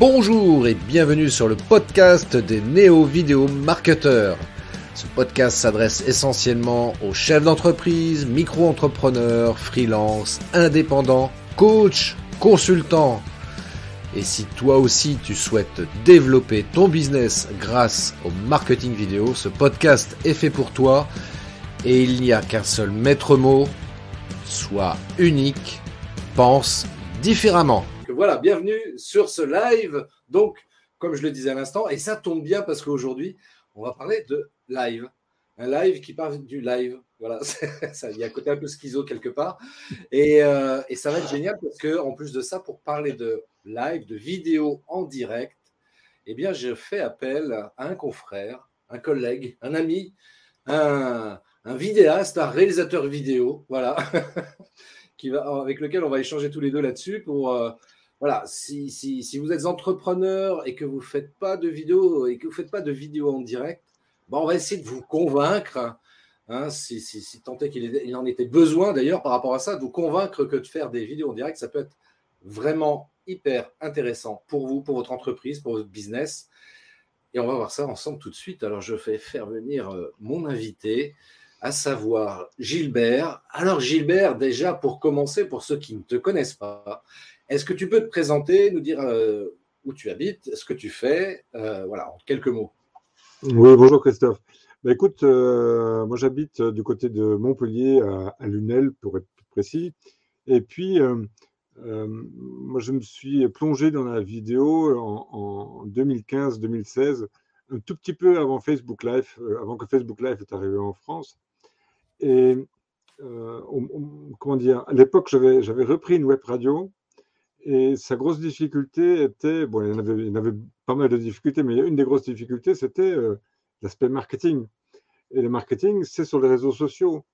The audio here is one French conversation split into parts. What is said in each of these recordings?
Bonjour et bienvenue sur le podcast des néo-vidéo marketeurs. Ce podcast s'adresse essentiellement aux chefs d'entreprise, micro-entrepreneurs, freelance, indépendants, coachs, consultants. Et si toi aussi tu souhaites développer ton business grâce au marketing vidéo, ce podcast est fait pour toi et il n'y a qu'un seul maître mot, sois unique, pense différemment. Voilà, bienvenue sur ce live. Donc, comme je le disais à l'instant, et ça tombe bien parce qu'aujourd'hui, on va parler de live. Un live qui parle du live. Voilà, il y a un côté un peu schizo quelque part. Et ça va être génial parce qu'en plus de ça, pour parler de live, de vidéo en direct, eh bien, je fais appel à un confrère, un collègue, un ami, un vidéaste, un réalisateur vidéo. Voilà. Avec lequel on va échanger tous les deux là-dessus pour voilà, si vous êtes entrepreneur et que vous faites pas de vidéo en direct, ben on va essayer de vous convaincre, hein, si tant est qu'il en était besoin d'ailleurs par rapport à ça, de vous convaincre que de faire des vidéos en direct, ça peut être vraiment hyper intéressant pour vous, pour votre entreprise, pour votre business. Et on va voir ça ensemble tout de suite. Alors, je vais faire venir mon invité, à savoir Gilbert. Alors, Gilbert, déjà, pour commencer, pour ceux qui ne te connaissent pas, est-ce que tu peux te présenter, nous dire où tu habites, ce que tu fais, voilà, en quelques mots. Oui, bonjour Christophe. Écoute, moi j'habite du côté de Montpellier, à Lunel, pour être plus précis. Et puis, moi je me suis plongé dans la vidéo en 2015-2016, un tout petit peu avant Facebook Live, avant que Facebook Live est arrivé en France. Et comment dire, à l'époque j'avais repris une web radio. Et sa grosse difficulté était, bon, il y en avait pas mal de difficultés, mais une des grosses difficultés, c'était l'aspect marketing. Et le marketing, c'est sur les réseaux sociaux.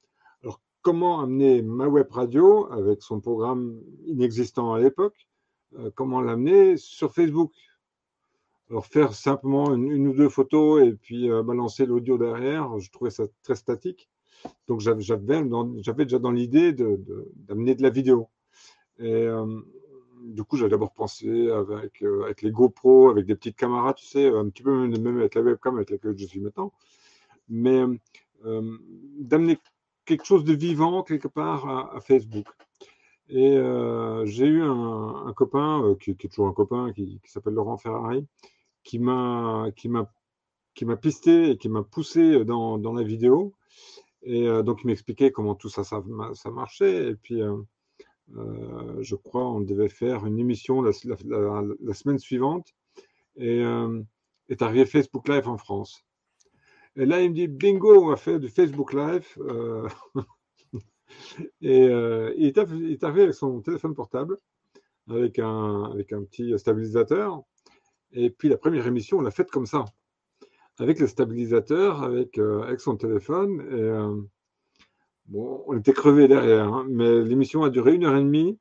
Alors, comment amener ma web radio, avec son programme inexistant à l'époque, comment l'amener sur Facebook? Alors, faire simplement une ou deux photos et puis balancer l'audio derrière, je trouvais ça très statique. Donc, j'avais déjà dans l'idée d'amener de la vidéo. Et du coup, j'avais d'abord pensé avec les GoPro, avec des petites caméras, tu sais, un petit peu même avec la webcam avec laquelle je suis maintenant, mais d'amener quelque chose de vivant quelque part à Facebook. Et j'ai eu un copain, qui est toujours un copain, qui s'appelle Laurent Ferrari, qui m'a pisté et qui m'a poussé dans la vidéo. Et donc, il m'expliquait comment tout ça marchait. Et puis, je crois on devait faire une émission la semaine suivante et est arrivé Facebook Live en France. Et là, il me dit, bingo, on va faire du Facebook Live. Et il est arrivé avec son téléphone portable, avec un petit stabilisateur. Et puis la première émission, on l'a faite comme ça, avec le stabilisateur, avec son téléphone. Et bon, on était crevés derrière, hein, mais l'émission a duré 1h30.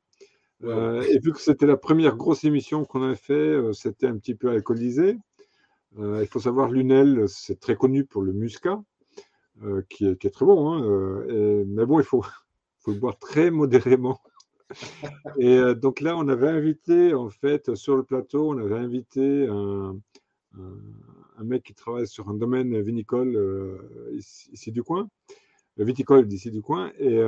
Et vu que c'était la première grosse émission qu'on avait fait, c'était un petit peu alcoolisé. Il faut savoir, Lunel, c'est très connu pour le muscat, qui est très bon, hein, mais bon, il faut le boire très modérément. Et donc là, on avait invité, en fait, sur le plateau, on avait invité un mec qui travaille sur un domaine vinicole ici du coin, viticole d'ici du coin, et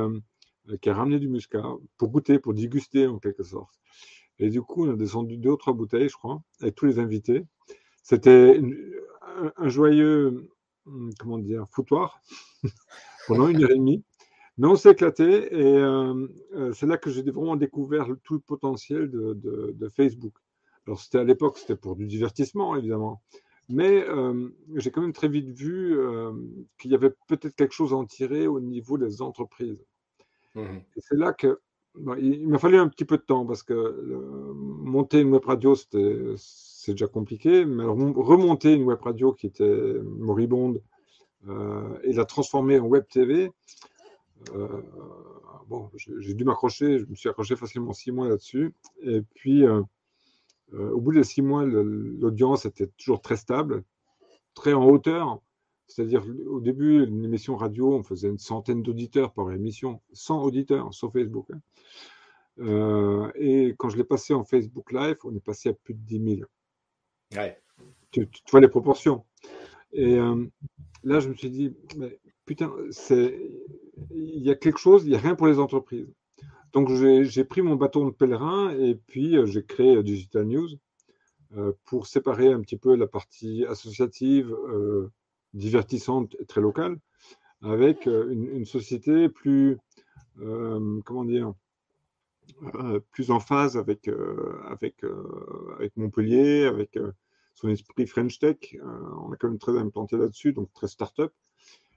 qui a ramené du muscat pour goûter, pour déguster en quelque sorte. Et du coup, on a descendu 2 ou 3 bouteilles, je crois, avec tous les invités. C'était un joyeux, comment dire, foutoir pendant 1h30. Mais on s'est éclaté et c'est là que j'ai vraiment découvert tout le potentiel de Facebook. Alors, à l'époque, c'était pour du divertissement, évidemment. Mais j'ai quand même très vite vu qu'il y avait peut-être quelque chose à en tirer au niveau des entreprises. Et c'est là que il m'a fallu un petit peu de temps parce que monter une web radio, c'est déjà compliqué. Mais remonter une web radio qui était moribonde et la transformer en web TV, bon, j'ai dû m'accrocher. Je me suis accroché facilement 6 mois là-dessus. Et puis, au bout de 6 mois, l'audience était toujours très stable, très en hauteur. C'est-à-dire, au début, une émission radio, on faisait une centaine d'auditeurs par émission, 100 auditeurs sur Facebook, hein. Et quand je l'ai passé en Facebook Live, on est passé à plus de 10 000. Ouais. Tu vois les proportions. Et là, je me suis dit, mais, putain, il y a quelque chose, il n'y a rien pour les entreprises. Donc, j'ai pris mon bâton de pèlerin et puis j'ai créé Digital News pour séparer un petit peu la partie associative, divertissante et très locale, avec une société plus, comment dire, plus en phase avec Montpellier, avec son esprit French Tech. On est quand même très implanté là-dessus, donc très start-up.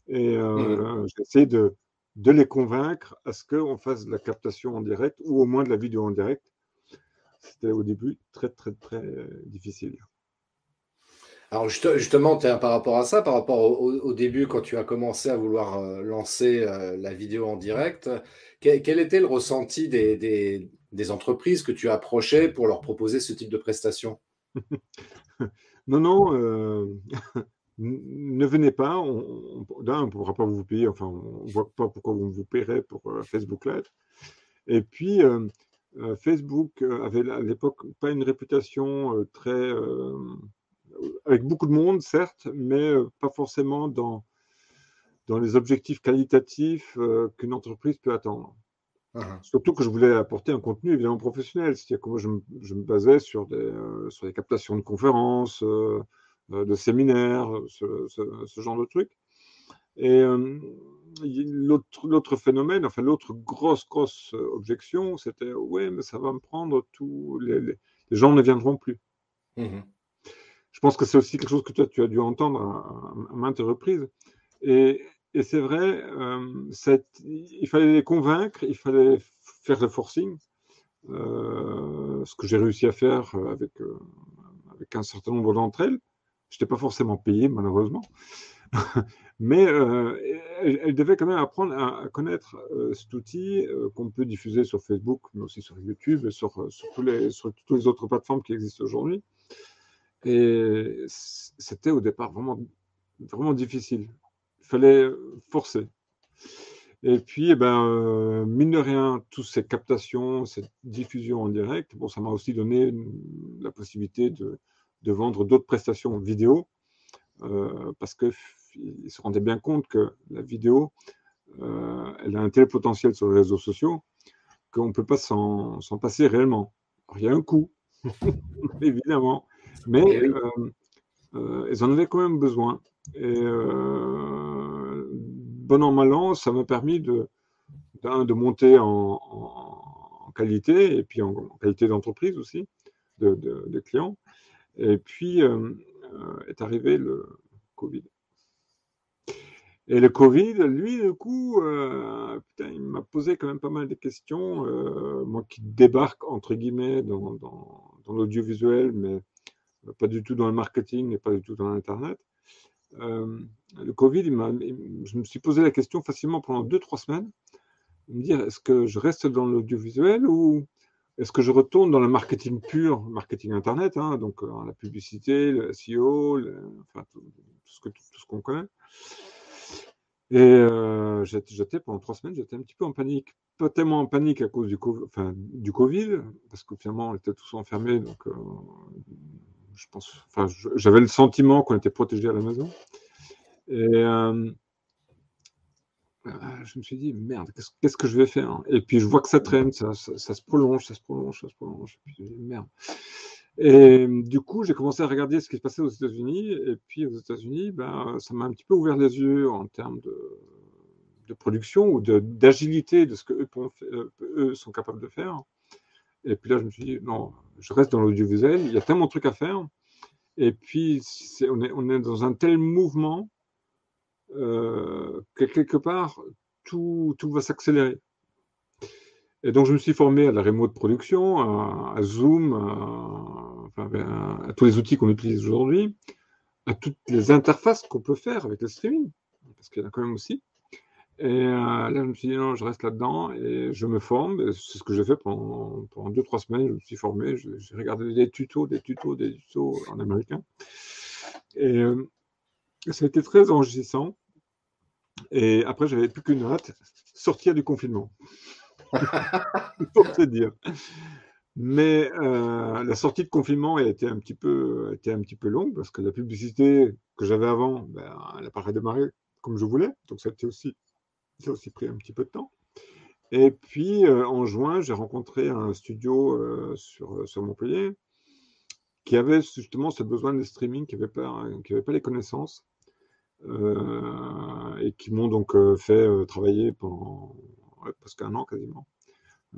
Et Mhm. j'ai essayé de les convaincre à ce qu'on fasse de la captation en direct ou au moins de la vidéo en direct. C'était au début très, très, très difficile. Alors justement, par rapport à ça, par rapport au début, quand tu as commencé à vouloir lancer la vidéo en direct, quel était le ressenti des entreprises que tu approchais pour leur proposer ce type de prestation? Non, non, ne venez pas. D'un, on ne pourra pas vous payer. Enfin, on ne voit pas pourquoi on vous paierait pour Facebook Live. Et puis, Facebook avait à l'époque pas une réputation très avec beaucoup de monde, certes, mais pas forcément dans les objectifs qualitatifs qu'une entreprise peut attendre. Mhm. Surtout que je voulais apporter un contenu évidemment professionnel, c'est-à-dire que moi je me basais sur des captations de conférences, de séminaires, ce genre de trucs. Et l'autre phénomène, enfin l'autre grosse objection, c'était ouais, mais ça va me prendre tout, les gens ne viendront plus. Mhm. Je pense que c'est aussi quelque chose que toi tu as dû entendre à maintes reprises. Et, et c'est vrai, il fallait les convaincre, il fallait faire le forcing, ce que j'ai réussi à faire avec un certain nombre d'entre elles. Je n'étais pas forcément payé, malheureusement. Mais elle devait quand même apprendre à connaître cet outil qu'on peut diffuser sur Facebook, mais aussi sur YouTube et sur toutes les autres plateformes qui existent aujourd'hui. Et c'était au départ vraiment difficile. Il fallait forcer. Et puis, eh ben, mine de rien, toutes ces captations, cette diffusion en direct, bon, ça m'a aussi donné la possibilité de vendre d'autres prestations vidéo, parce qu'ils se rendaient bien compte que la vidéo, elle a un tel potentiel sur les réseaux sociaux qu'on ne peut pas s'en passer réellement. Alors, il y a un coût, évidemment, mais Eh oui. ils en avaient quand même besoin. Et bon an, mal an, ça m'a permis de monter en qualité et puis en qualité d'entreprise aussi, de clients. Et puis est arrivé le Covid. Et le Covid, lui, du coup, putain, il m'a posé quand même pas mal de questions. Moi qui débarque, entre guillemets, dans l'audiovisuel, mais pas du tout dans le marketing et pas du tout dans l'Internet. Euh, le Covid, je me suis posé la question facilement pendant 2-3 semaines, me dire est-ce que je reste dans l'audiovisuel ou est-ce que je retourne dans le marketing pur, marketing Internet, hein, donc la publicité, le SEO, enfin, tout ce qu'on connaît. Et j'étais pendant 3 semaines, j'étais un petit peu en panique. Pas tellement en panique à cause du Covid, parce que finalement on était tous enfermés, donc je pense, enfin, j'avais le sentiment qu'on était protégés à la maison. Et je me suis dit, merde, qu'est-ce que je vais faire? Et puis je vois que ça traîne, ça se prolonge, ça se prolonge, ça se prolonge. Et puis je me dis, merde. Et du coup, j'ai commencé à regarder ce qui se passait aux États-Unis. Et puis aux États-Unis, ben, ça m'a un petit peu ouvert les yeux en termes de production ou d'agilité de ce que eux sont capables de faire. Et puis là, je me suis dit, non, je reste dans l'audiovisuel, il y a tellement de trucs à faire. Et puis, on est dans un tel mouvement que quelque part, tout va s'accélérer. Et donc, je me suis formé à la remote production, à Zoom, enfin, à tous les outils qu'on utilise aujourd'hui, à toutes les interfaces qu'on peut faire avec le streaming, parce qu'il y en a quand même aussi. Et là, je me suis dit, non, je reste là-dedans et je me forme. C'est ce que j'ai fait pendant 2-3 semaines. Je me suis formé, j'ai regardé des tutos en américain. Et ça a été très enrichissant. Et après, j'avais plus qu'une hâte, sortir du confinement, pour te dire. Mais la sortie de confinement était un petit peu longue parce que la publicité que j'avais avant, ben, elle n'a pas redémarré comme je voulais. Donc ça a aussi pris un petit peu de temps. Et puis en juin, j'ai rencontré un studio sur Montpellier qui avait justement ce besoin de streaming, qui avait pas les connaissances et qui m'ont donc fait travailler pendant presque un an quasiment.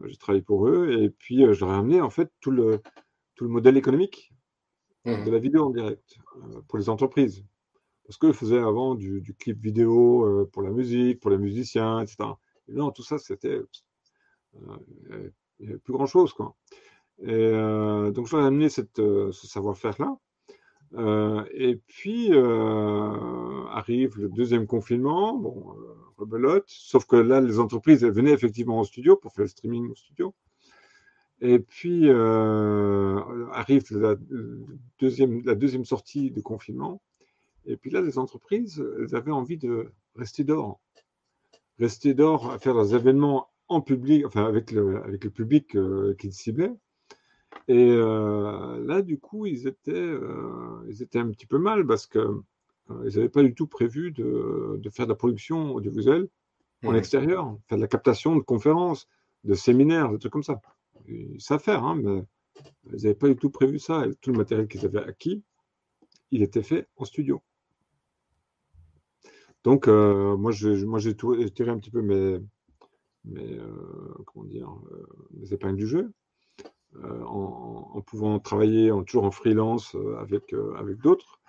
J'ai travaillé pour eux et puis je leur ai amené en fait tout le modèle économique de Mhm. la vidéo en direct pour les entreprises. Parce qu'eux faisaient avant du clip vidéo pour la musique, pour les musiciens, etc. Et non, tout ça, il n'y avait plus grand-chose, quoi. Et donc, je leur ai amené ce savoir-faire-là. Et puis, arrive le deuxième confinement, bon, rebelote, sauf que là, les entreprises, elles venaient effectivement au studio pour faire le streaming au studio. Et puis, arrive la deuxième sortie du confinement. Et puis là, les entreprises, elles avaient envie de rester dehors à faire leurs événements en public, enfin avec le public qu'ils ciblaient. Et là, du coup, ils étaient un petit peu mal parce que ils n'avaient pas du tout prévu de faire de la production audiovisuelle en Mhm. extérieur, faire de la captation de conférences, de séminaires, des trucs comme ça. Ils savent faire, hein, mais ils n'avaient pas du tout prévu ça. Et tout le matériel qu'ils avaient acquis, il était fait en studio. Donc, moi, j'ai tiré un petit peu comment dire, mes épingles du jeu en pouvant travailler toujours en freelance avec d'autres.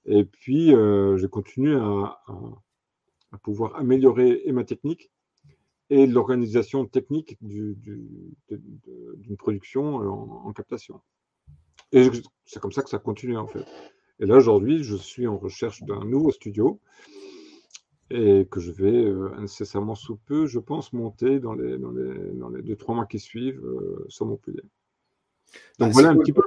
Et puis, j'ai continué à pouvoir améliorer et ma technique et l'organisation technique d'une production en captation. Et c'est comme ça que ça continue en fait. Et là, aujourd'hui, je suis en recherche d'un nouveau studio et que je vais incessamment sous peu, je pense, monter dans les 2-3 mois qui suivent sur Montpellier. Ah, Donc c'est voilà un cool. petit peu.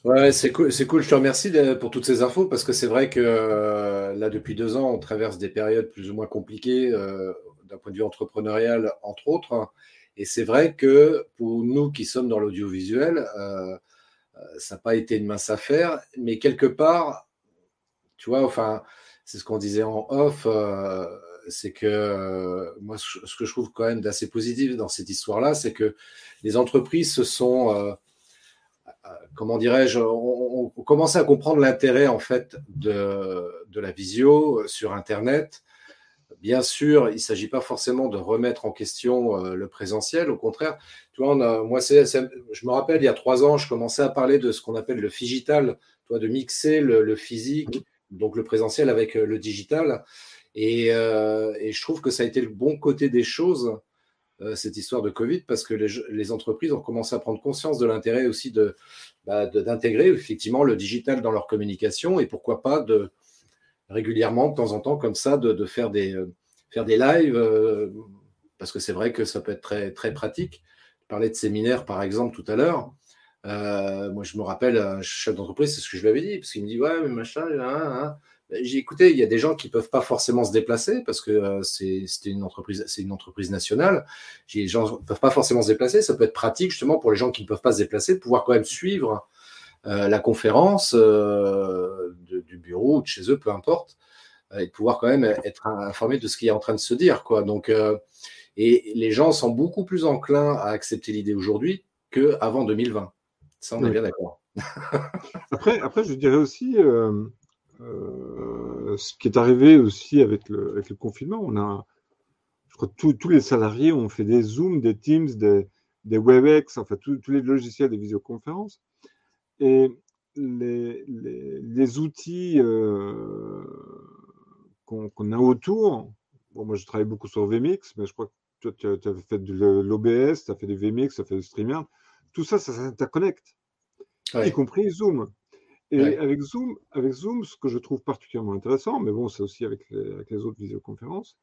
Ouais, c'est cool, c'est cool. Je te remercie pour toutes ces infos parce que c'est vrai que là, depuis 2 ans, on traverse des périodes plus ou moins compliquées d'un point de vue entrepreneurial, entre autres. Et c'est vrai que pour nous qui sommes dans l'audiovisuel, ça n'a pas été une mince affaire, mais quelque part, tu vois, enfin, c'est ce qu'on disait en off, c'est que moi, ce que je trouve quand même d'assez positif dans cette histoire-là, c'est que les entreprises se sont comment dirais-je, on commençait à comprendre l'intérêt en fait de la visio sur Internet. Bien sûr, il ne s'agit pas forcément de remettre en question le présentiel, au contraire. Tu vois, moi, je me rappelle, il y a 3 ans, je commençais à parler de ce qu'on appelle le phygital, tu vois, de mixer le physique, donc le présentiel avec le digital. Et je trouve que ça a été le bon côté des choses cette histoire de Covid parce que les entreprises ont commencé à prendre conscience de l'intérêt aussi d'intégrer effectivement le digital dans leur communication et pourquoi pas de régulièrement, de temps en temps, comme ça, de faire des lives parce que c'est vrai que ça peut être très, très pratique. Je parlais de séminaires, par exemple, tout à l'heure. Moi, je me rappelle, un chef d'entreprise, c'est ce que je lui avais dit, parce qu'il me dit, ouais, mais machin, hein. J'ai écouté, il y a des gens qui peuvent pas forcément se déplacer parce que c'est une entreprise nationale. Les gens ne peuvent pas forcément se déplacer. Ça peut être pratique justement pour les gens qui ne peuvent pas se déplacer de pouvoir quand même suivre la conférence du bureau ou de chez eux, peu importe, et de pouvoir quand même être informé de ce qui est en train de se dire, quoi. Donc, et les gens sont beaucoup plus enclins à accepter l'idée aujourd'hui qu'avant 2020. Ça, on est Oui. bien d'accord. Après, je dirais aussi ce qui est arrivé aussi avec le confinement. Je crois que tous les salariés ont fait des Zooms, des Teams, des WebEx, enfin tous les logiciels de visioconférence. Et les outils qu'on a autour, bon, moi je travaille beaucoup sur VMix, mais je crois que toi tu as fait de l'OBS, tu as fait du VMix, tu as fait du StreamYard. Tout ça, ça s'interconnecte, y Oui, compris Zoom. Et oui. avec Zoom, ce que je trouve particulièrement intéressant, mais bon, c'est aussi avec les autres visioconférences,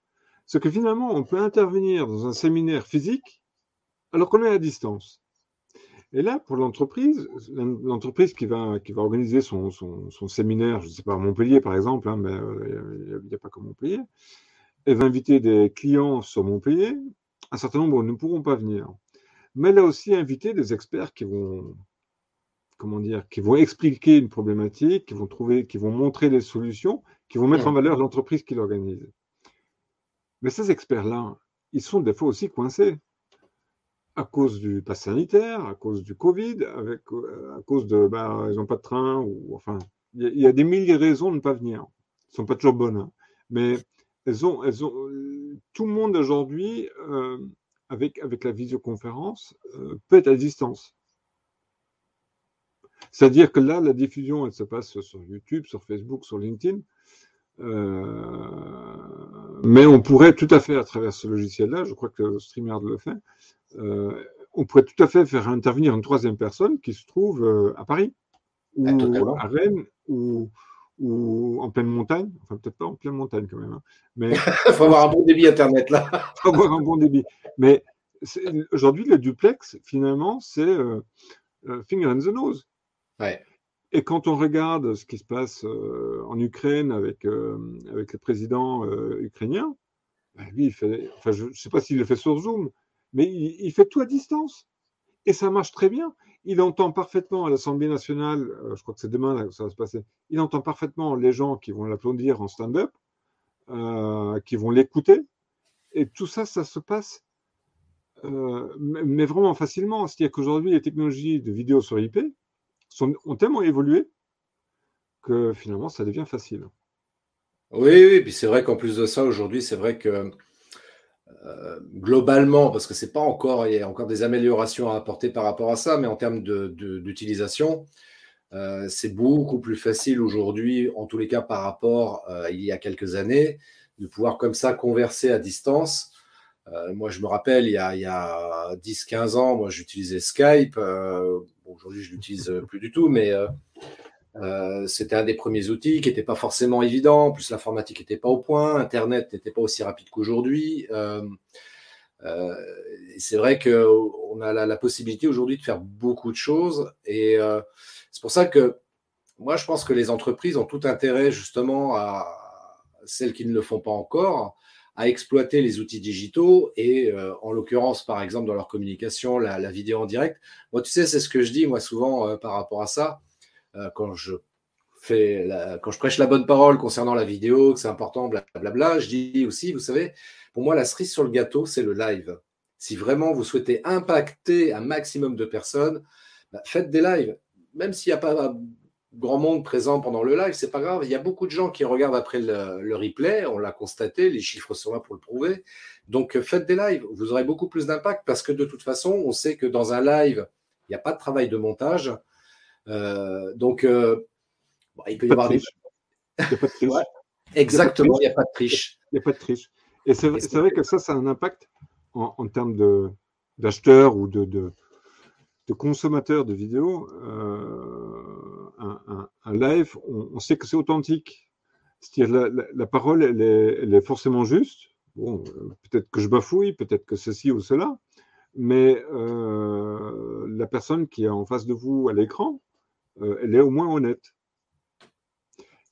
c'est que finalement, on peut intervenir dans un séminaire physique alors qu'on est à distance. Et là, pour l'entreprise qui va organiser son séminaire, je ne sais pas, à Montpellier par exemple, hein, mais il n'y a pas que Montpellier, elle va inviter des clients sur Montpellier. Un certain nombre ne pourront pas venir. mais elle a aussi invité des experts qui vont, comment dire, qui vont expliquer une problématique, qui vont montrer des solutions, qui vont mettre en valeur l'entreprise qui l'organise. Mais ces experts-là, ils sont des fois aussi coincés à cause du pass sanitaire, à cause du Covid, à cause de, ils n'ont pas de train, ou enfin, il y a des milliers de raisons de ne pas venir. Elles ne sont pas toujours bonnes, hein. Mais tout le monde aujourd'hui, avec la visioconférence, peut être à distance. C'est-à-dire que là, la diffusion, elle se passe sur YouTube, sur Facebook, sur LinkedIn. Mais on pourrait tout à fait, à travers ce logiciel-là, je crois que StreamYard le fait, on pourrait tout à fait faire intervenir une troisième personne qui se trouve à Paris, ou à Rennes, ou en pleine montagne. Enfin, peut-être pas en pleine montagne quand même. Hein. Mais il faut avoir un bon débit Internet là. Il faut avoir un bon débit. Mais aujourd'hui, le duplex, finalement, c'est finger in the nose. Ouais. Et quand on regarde ce qui se passe en Ukraine avec le président ukrainien, lui, il fait, enfin, je ne sais pas s'il le fait sur Zoom, mais il fait tout à distance. Et ça marche très bien. Il entend parfaitement à l'Assemblée nationale, je crois que c'est demain là, que ça va se passer, il entend parfaitement les gens qui vont l'applaudir en stand-up, qui vont l'écouter. Et tout ça, ça se passe, mais vraiment facilement. C'est-à-dire qu'aujourd'hui, les technologies de vidéo sur IP ont tellement évolué que finalement, ça devient facile. Oui, puis c'est vrai qu'en plus de ça, aujourd'hui, c'est vrai que globalement, parce que c'est pas encore, il y a encore des améliorations à apporter par rapport à ça, mais en termes d'utilisation, c'est beaucoup plus facile aujourd'hui, en tous les cas par rapport il y a quelques années, de pouvoir comme ça converser à distance. Moi, je me rappelle, il y a 10-15 ans, moi, j'utilisais Skype. Aujourd'hui, je l'utilise plus du tout, mais c'était un des premiers outils qui n'était pas forcément évident. En plus, l'informatique n'était pas au point, Internet n'était pas aussi rapide qu'aujourd'hui. C'est vrai qu'on a la possibilité aujourd'hui de faire beaucoup de choses. Et c'est pour ça que moi, je pense que les entreprises ont tout intérêt, justement, à celles qui ne le font pas encore, à exploiter les outils digitaux et, en l'occurrence, par exemple, dans leur communication, la vidéo en direct. Moi, tu sais, c'est ce que je dis, moi, souvent, par rapport à ça, quand je prêche la bonne parole concernant la vidéo, que c'est important, blablabla, je dis aussi, vous savez, pour moi, la cerise sur le gâteau, c'est le live. Si vraiment vous souhaitez impacter un maximum de personnes, faites des lives. Même s'il n'y a pas grand monde présent pendant le live, c'est pas grave. Il y a beaucoup de gens qui regardent après le replay, on l'a constaté, les chiffres sont là pour le prouver. Donc faites des lives, vous aurez beaucoup plus d'impact parce que de toute façon, on sait que dans un live, il n'y a pas de travail de montage. Donc il peut y avoir des... Il n'y a pas de triche. Ouais, exactement, il n'y a pas de triche. Il n'y a pas de triche. Et c'est vrai que ça a un impact en termes d'acheteurs ou de consommateurs de vidéos. Un live, on sait que c'est authentique. C'est-à-dire la parole, elle est forcément juste. Bon, peut-être que je bafouille, peut-être que ceci ou cela, mais la personne qui est en face de vous à l'écran, elle est au moins honnête.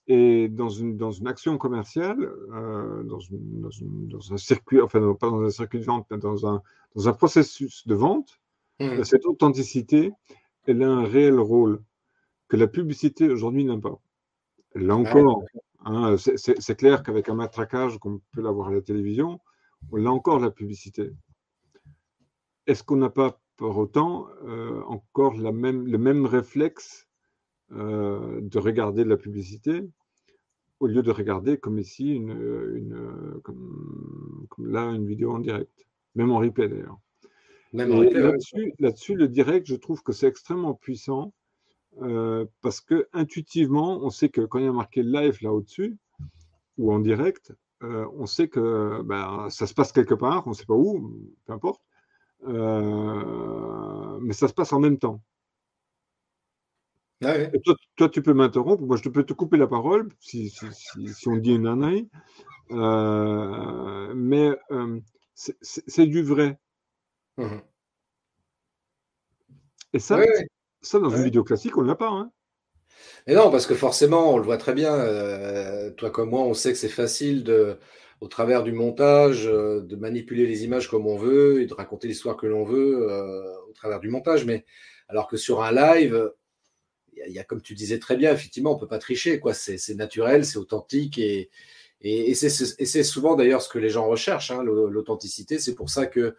Et dans une action commerciale, dans un circuit, enfin pas dans un circuit de vente, mais dans un processus de vente, cette authenticité, elle a un réel rôle que la publicité aujourd'hui n'a pas. Elle l'a encore. Hein, c'est clair qu'avec un matraquage qu'on peut l'avoir à la télévision, on a encore la publicité. Est-ce qu'on n'a pas pour autant encore le même réflexe de regarder de la publicité au lieu de regarder comme ici comme là une vidéo en direct, même en replay d'ailleurs. Là-dessus, le direct, je trouve que c'est extrêmement puissant parce que intuitivement, on sait que quand il y a marqué live là au-dessus ou en direct, on sait que ça se passe quelque part, on ne sait pas où, peu importe, mais ça se passe en même temps. Ah ouais. Et toi, tu peux m'interrompre, moi je peux te couper la parole si on dit une ânerie, mais c'est du vrai. Et ça, dans une vidéo classique, on ne l'a pas. Hein. Mais non, parce que forcément, on le voit très bien, toi comme moi, on sait que c'est facile au travers du montage, de manipuler les images comme on veut et de raconter l'histoire que l'on veut au travers du montage. Mais alors que sur un live, il y a, comme tu disais très bien, effectivement, on ne peut pas tricher, quoi. C'est naturel, c'est authentique et c'est souvent d'ailleurs ce que les gens recherchent, hein, l'authenticité. C'est pour ça que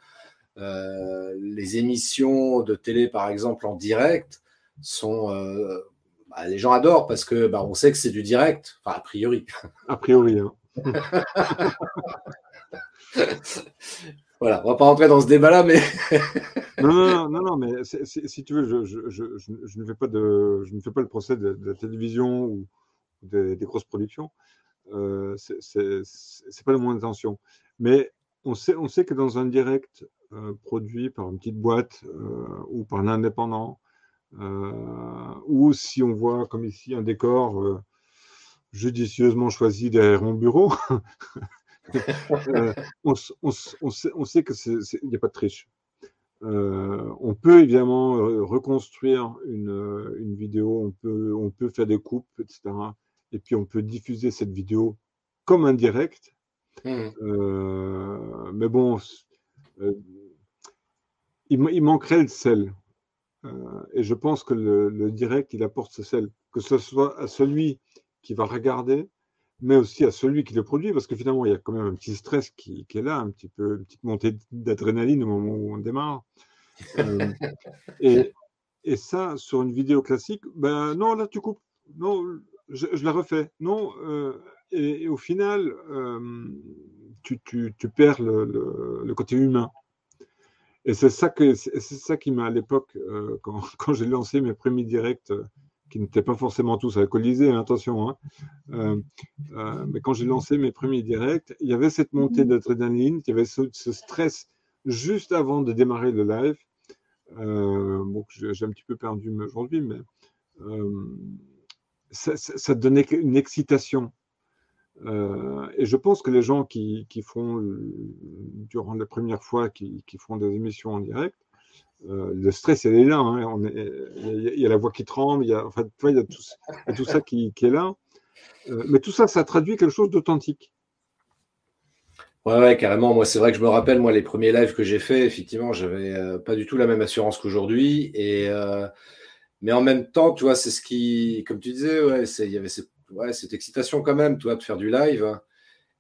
les émissions de télé, par exemple, en direct, sont, les gens adorent parce que on sait que c'est du direct, enfin, a priori. A priori, hein. Voilà, on va pas rentrer dans ce débat-là, mais Non, mais si tu veux, je ne fais pas le procès de la télévision ou des grosses productions. C'est pas la moindre intention. Mais on sait que dans un direct produit par une petite boîte ou par un indépendant, ou si on voit comme ici un décor judicieusement choisi derrière mon bureau, on sait que il n'y a pas de triche. On peut évidemment reconstruire une vidéo, on peut faire des coupes, etc. Et puis on peut diffuser cette vidéo comme un direct. Mais bon, il manquerait le sel. Et je pense que le direct, il apporte ce sel, que ce soit à celui qui va regarder, mais aussi à celui qui le produit, parce que finalement, il y a quand même un petit stress qui est là, un petit peu, une petite montée d'adrénaline au moment où on démarre. Et ça, sur une vidéo classique, ben non, là, tu coupes. Non, je la refais. Non, et au final, tu perds le côté humain. Et c'est ça qui m'a, à l'époque, quand j'ai lancé mes premiers directs, qui n'étaient pas forcément tous alcoolisés, hein, attention, hein, mais quand j'ai lancé mes premiers directs, il y avait cette montée d'adrénaline, il y avait ce stress juste avant de démarrer le live. Bon, j'ai un petit peu perdu aujourd'hui, mais ça donnait une excitation. Et je pense que les gens qui font, durant la première fois, qui font des émissions en direct, le stress, il est là. Hein. Il y a la voix qui tremble, enfin, il y a tout ça qui est là. Mais tout ça, ça traduit quelque chose d'authentique. Ouais, carrément. Moi, c'est vrai que je me rappelle, moi, les premiers lives que j'ai fait, effectivement, j'avais pas du tout la même assurance qu'aujourd'hui. Mais en même temps, tu vois, c'est ce qui, comme tu disais, il y avait cette excitation quand même, tu vois, de faire du live.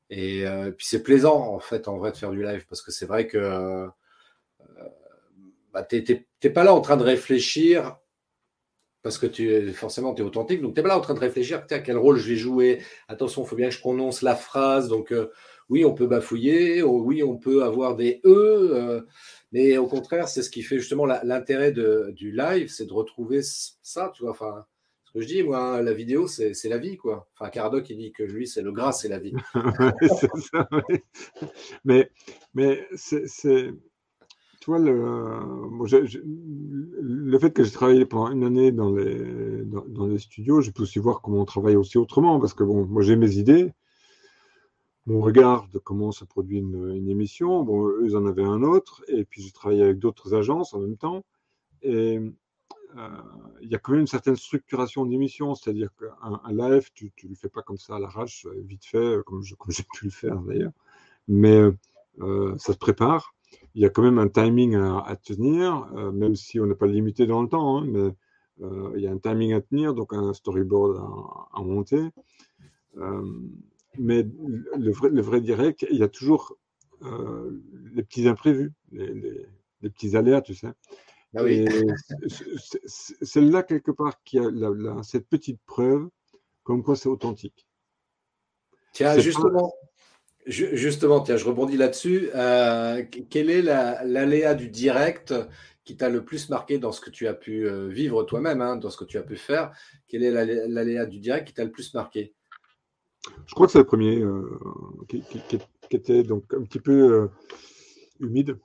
Et puis c'est plaisant, en fait, en vrai, de faire du live, parce que c'est vrai que t'es pas là en train de réfléchir, parce que forcément, tu es authentique, donc tu n'es pas là en train de réfléchir, quel rôle je vais jouer, attention, il faut bien que je prononce la phrase, donc oui, on peut bafouiller, oui, on peut avoir des E, mais au contraire, c'est ce qui fait justement l'intérêt du live, c'est de retrouver ça, tu vois, enfin, ce que je dis, moi, hein, la vidéo, c'est la vie, quoi. Enfin, Karadoc, il dit que lui, c'est le gras, c'est la vie. C'est ça, oui. Mais c'est tu vois, le fait que j'ai travaillé pendant une année dans les studios, je peux aussi voir comment on travaille aussi autrement, parce que bon, moi j'ai mes idées, mon regard de comment se produit une émission, bon, eux ils en avaient un autre, et puis j'ai travaillé avec d'autres agences en même temps, et il y a quand même une certaine structuration d'émission, c'est-à-dire qu'un live, tu ne le fais pas comme ça à l'arrache, vite fait, comme j'ai pu le faire d'ailleurs, mais ça se prépare. Il y a quand même un timing à tenir, même si on n'est pas limité dans le temps, hein, mais il y a un timing à tenir, donc un storyboard à monter. Mais le vrai direct, il y a toujours les petits imprévus, les petits aléas, tu sais. Ah oui. Et c'est là, quelque part, qu'il y a cette petite preuve comme quoi c'est authentique. Tiens, justement, tiens, je rebondis là-dessus. Quel est l'aléa du direct qui t'a le plus marqué dans ce que tu as pu vivre toi-même, hein, dans ce que tu as pu faire? Quel est l'aléa du direct qui t'a le plus marqué? Je crois que c'est le premier qui était donc un petit peu humide.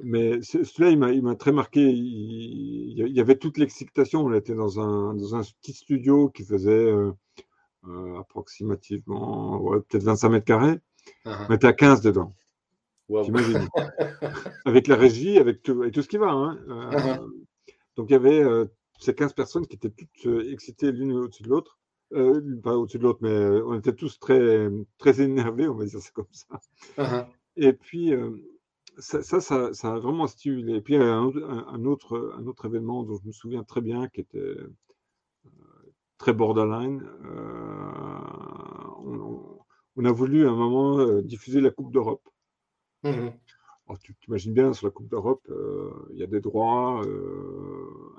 Mais celui-là, il m'a très marqué. Il y avait toute l'excitation. On était dans un petit studio qui faisait approximativement peut-être 25 mètres carrés. On était à 15 dedans. Wow. T'imagines. Avec la régie, avec tout ce qui va. Hein. Donc il y avait ces 15 personnes qui étaient toutes excitées l'une au-dessus de l'autre. Pas au-dessus de l'autre, mais on était tous très, très énervés, on va dire ça comme ça. Mhm. Et puis, ça a vraiment stimulé. Et puis, il y a un autre événement dont je me souviens très bien, qui était très borderline. On a voulu à un moment diffuser la Coupe d'Europe. Mhm. Alors, tu t'imagines bien, sur la Coupe d'Europe, il y a des droits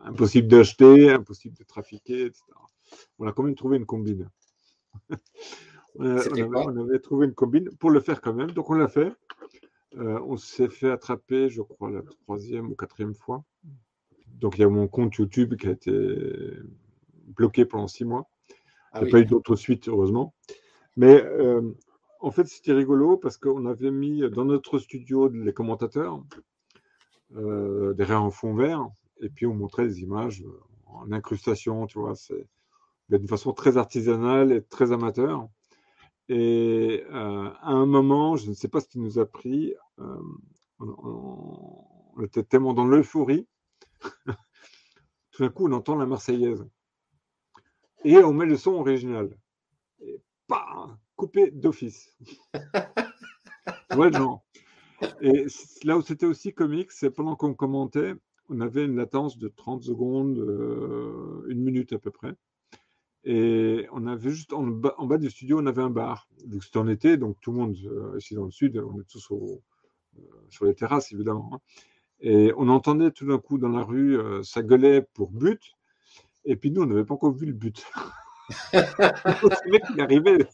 impossible d'acheter, impossible de trafiquer, etc. On a quand même trouvé une combine. C'était quoi? On avait trouvé une combine pour le faire quand même, donc on l'a fait. On s'est fait attraper, je crois, la troisième ou quatrième fois. Donc il y a mon compte YouTube qui a été bloqué pendant 6 mois. Ah Il n'y a oui. pas eu d'autres suites, heureusement. Mais en fait, c'était rigolo parce qu'on avait mis dans notre studio les commentateurs derrière un fond vert, et puis on montrait des images en incrustation, tu vois, mais d'une façon très artisanale et très amateur. Et à un moment, je ne sais pas ce qui nous a pris, on était tellement dans l'euphorie, tout d'un coup, on entend la Marseillaise. Et on met le son original. Et pas coupé d'office. Tu vois le genre. Et là où c'était aussi comique, c'est pendant qu'on commentait, on avait une latence de 30 secondes, 1 minute à peu près. Et on avait juste en bas du studio, on avait un bar. Vu que c'était en été, donc tout le monde, ici dans le sud, on est tous sur les terrasses, évidemment, hein. Et on entendait tout d'un coup dans la rue, ça gueulait pour but. Et puis nous, on n'avait pas encore vu le but. Le mec, il arrivait.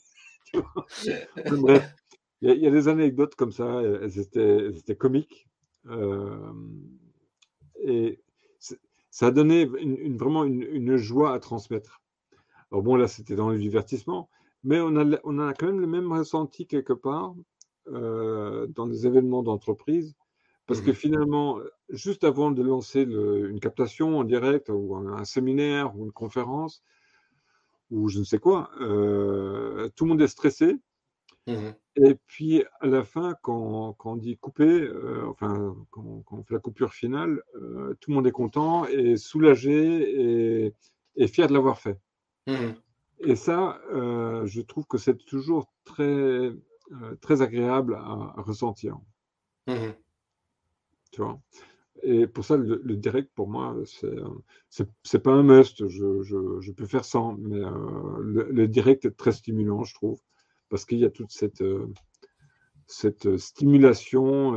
Bref, il y a des anecdotes comme ça, elles étaient comiques. Euh, et ça a donné vraiment une joie à transmettre. Alors bon, là, c'était dans le divertissement, mais on a quand même le même ressenti quelque part dans des événements d'entreprise, parce que Mhm. finalement, juste avant de lancer une captation en direct, ou un séminaire, ou une conférence, ou je ne sais quoi, tout le monde est stressé. Mhm. Et puis, à la fin, quand on dit couper, enfin, quand on fait la coupure finale, tout le monde est content et soulagé et fier de l'avoir fait. Mhm. Et ça, je trouve que c'est toujours très agréable à ressentir, Mhm. tu vois. Et pour ça, le direct, pour moi, c'est pas un must. Je peux faire sans, mais le direct est très stimulant, je trouve, parce qu'il y a toute cette stimulation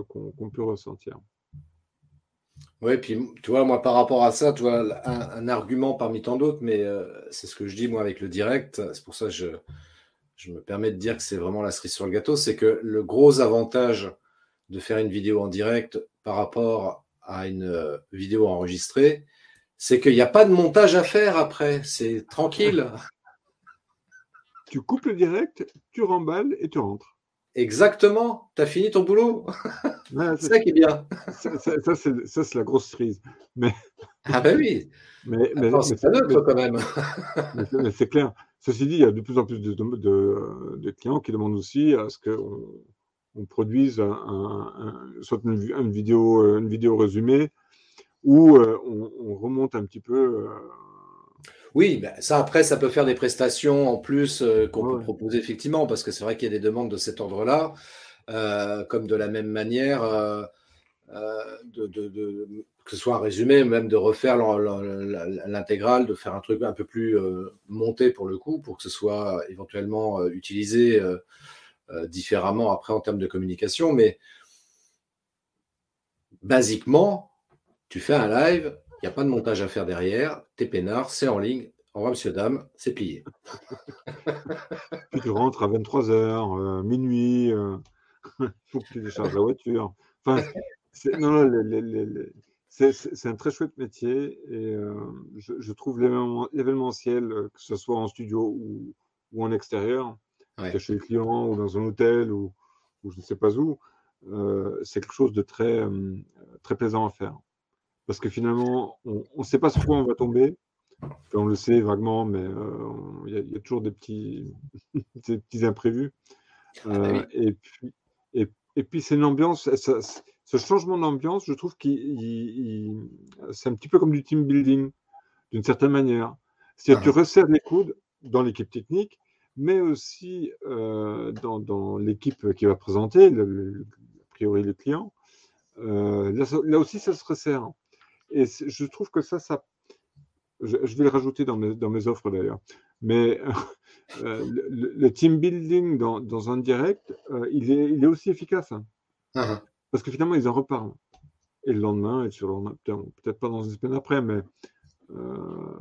qu'on peut ressentir. Oui, puis tu vois, moi par rapport à ça, tu vois, un argument parmi tant d'autres, mais c'est ce que je dis moi avec le direct, c'est pour ça que je me permets de dire que c'est vraiment la cerise sur le gâteau, c'est que le gros avantage de faire une vidéo en direct par rapport à une vidéo enregistrée, c'est qu'il n'y a pas de montage à faire après, c'est tranquille. Tu coupes le direct, tu remballes et tu rentres. Exactement, tu as fini ton boulot. Ouais, C'est ça qui est bien. ça, c'est la grosse cerise. Mais, Ah ben oui, mais, mais, attends, mais, c'est pas neutre quand même. mais c'est clair. Ceci dit, il y a de plus en plus de clients qui demandent aussi à ce qu'on produise soit une vidéo résumée où on remonte un petit peu. Oui, ben ça après, ça peut faire des prestations en plus qu'on peut Ouais, proposer effectivement, parce que c'est vrai qu'il y a des demandes de cet ordre-là, comme de la même manière, que ce soit un résumé, même de refaire l'intégrale, de faire un truc un peu plus monté pour le coup, pour que ce soit éventuellement utilisé différemment après en termes de communication. Mais basiquement, tu fais un live, il n'y a pas de montage à faire derrière, t'es peinard, c'est en ligne, au revoir monsieur, dame, c'est plié. puis tu rentres à 23 heures, minuit, il faut que tu décharges la voiture. Enfin, non, non, c'est un très chouette métier et je trouve l'événementiel, que ce soit en studio ou en extérieur, c'est Ouais. chez le client ou dans un hôtel ou je ne sais pas où, c'est quelque chose de très plaisant à faire. Parce que finalement, on ne sait pas sur quoi on va tomber. Enfin, on le sait vaguement, mais il y a toujours des petits imprévus. Ah bah oui. Et puis, et puis c'est une ambiance, ce changement d'ambiance, je trouve c'est un petit peu comme du team building, d'une certaine manière. C'est-à-dire que tu resserres les coudes dans l'équipe technique, mais aussi dans l'équipe qui va présenter, a priori le client. Là aussi, ça se resserre. Et je trouve que ça je vais le rajouter dans mes offres d'ailleurs. Mais le team building dans un direct, il est aussi efficace. Parce que finalement, ils en reparlent. Et le lendemain, et sur le lendemain, peut-être pas dans une semaine après, mais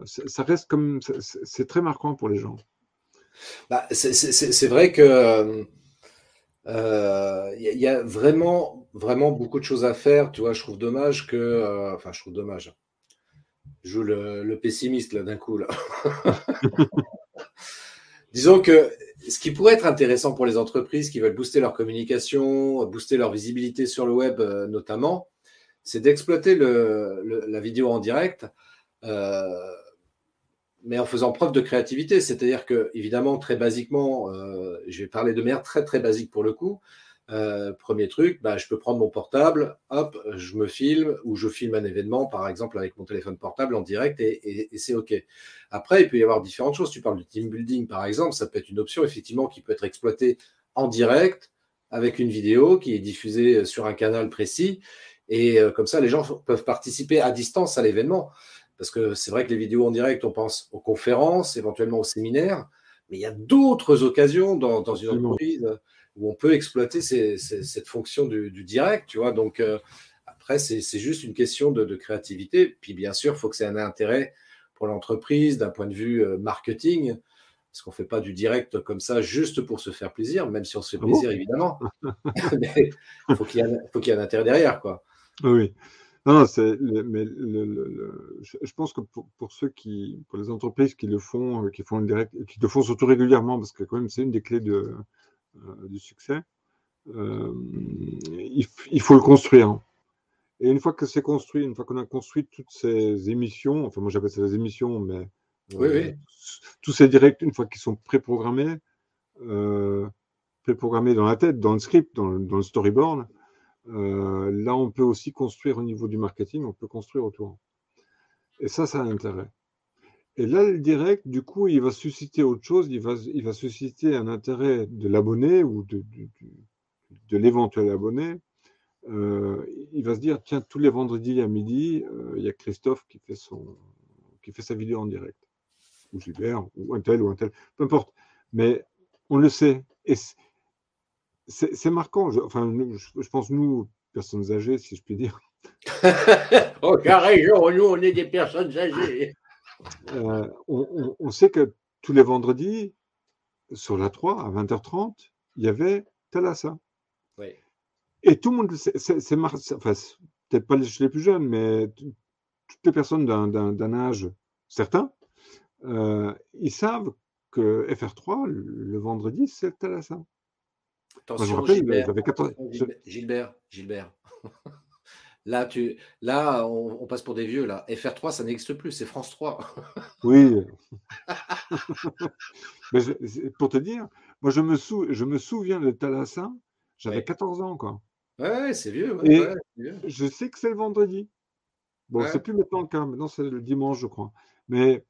ça reste comme. C'est très marquant pour les gens. Bah, c'est vrai que y a vraiment, vraiment beaucoup de choses à faire. Tu vois, je trouve dommage que. Enfin, je trouve dommage. Je joue le pessimiste là d'un coup là. Disons que ce qui pourrait être intéressant pour les entreprises qui veulent booster leur communication, booster leur visibilité sur le web notamment, c'est d'exploiter la vidéo en direct, mais en faisant preuve de créativité. C'est-à-dire que, évidemment, très basiquement, je vais parler de manière très très basique pour le coup. Premier truc, bah, je peux prendre mon portable, hop, je me filme ou je filme un événement, par exemple, avec mon téléphone portable en direct et c'est OK. Après, il peut y avoir différentes choses. Tu parles de team building, par exemple, ça peut être une option, effectivement, qui peut être exploitée en direct avec une vidéo qui est diffusée sur un canal précis. Et comme ça, les gens peuvent participer à distance à l'événement. Parce que c'est vrai que les vidéos en direct, on pense aux conférences, éventuellement aux séminaires, mais il y a d'autres occasions dans une entreprise où on peut exploiter cette fonction du direct, tu vois. Donc, après, c'est juste une question de créativité. Puis, bien sûr, il faut que c'est un intérêt pour l'entreprise d'un point de vue marketing, parce qu'on ne fait pas du direct comme ça juste pour se faire plaisir, même si on se fait plaisir, évidemment. Mais il faut qu'il y ait un intérêt derrière, quoi. Oui. Non, je pense que pour les entreprises qui le font, qui font le direct, qui le font surtout régulièrement, parce que quand même c'est une des clés du succès, il faut le construire. Et une fois que c'est construit, une fois qu'on a construit toutes ces émissions, enfin moi j'appelle ça des émissions, mais Oui. tous ces directs, une fois qu'ils sont préprogrammés dans la tête, dans le script, dans le storyboard, là on peut aussi construire au niveau du marketing, on peut construire autour. Et ça a un intérêt. Et là, le direct, du coup, il va susciter autre chose, il va susciter un intérêt de l'abonné ou de l'éventuel abonné. Il va se dire, tiens, tous les vendredis à midi, il y a Christophe qui fait sa vidéo en direct. Ou Gilbert, ou un tel, peu importe. Mais on le sait. Et c'est marquant. Je pense, nous, personnes âgées, si je puis dire. Oh, carrément, nous, on est des personnes âgées. On sait que tous les vendredis, sur la 3, à 20h30, il y avait Thalassa. Oui. Et tout le monde, c'est marrant, enfin, peut-être pas chez les plus jeunes, mais toutes les personnes d'un âge certain, ils savent que FR3, le vendredi, c'est Thalassa. Attention, Moi, je me rappelle, Gilbert. j'avais 14. Gilbert. Là, on passe pour des vieux. Là. FR3, ça n'existe plus, c'est France 3. Oui. Mais pour te dire, moi, je me souviens de Thalassa, j'avais 14 ans, quoi. Ouais, c'est vieux. Et c'est vieux. je sais que c'est le vendredi. Bon, c'est plus maintenant le cas. Maintenant, c'est le dimanche, je crois. Mais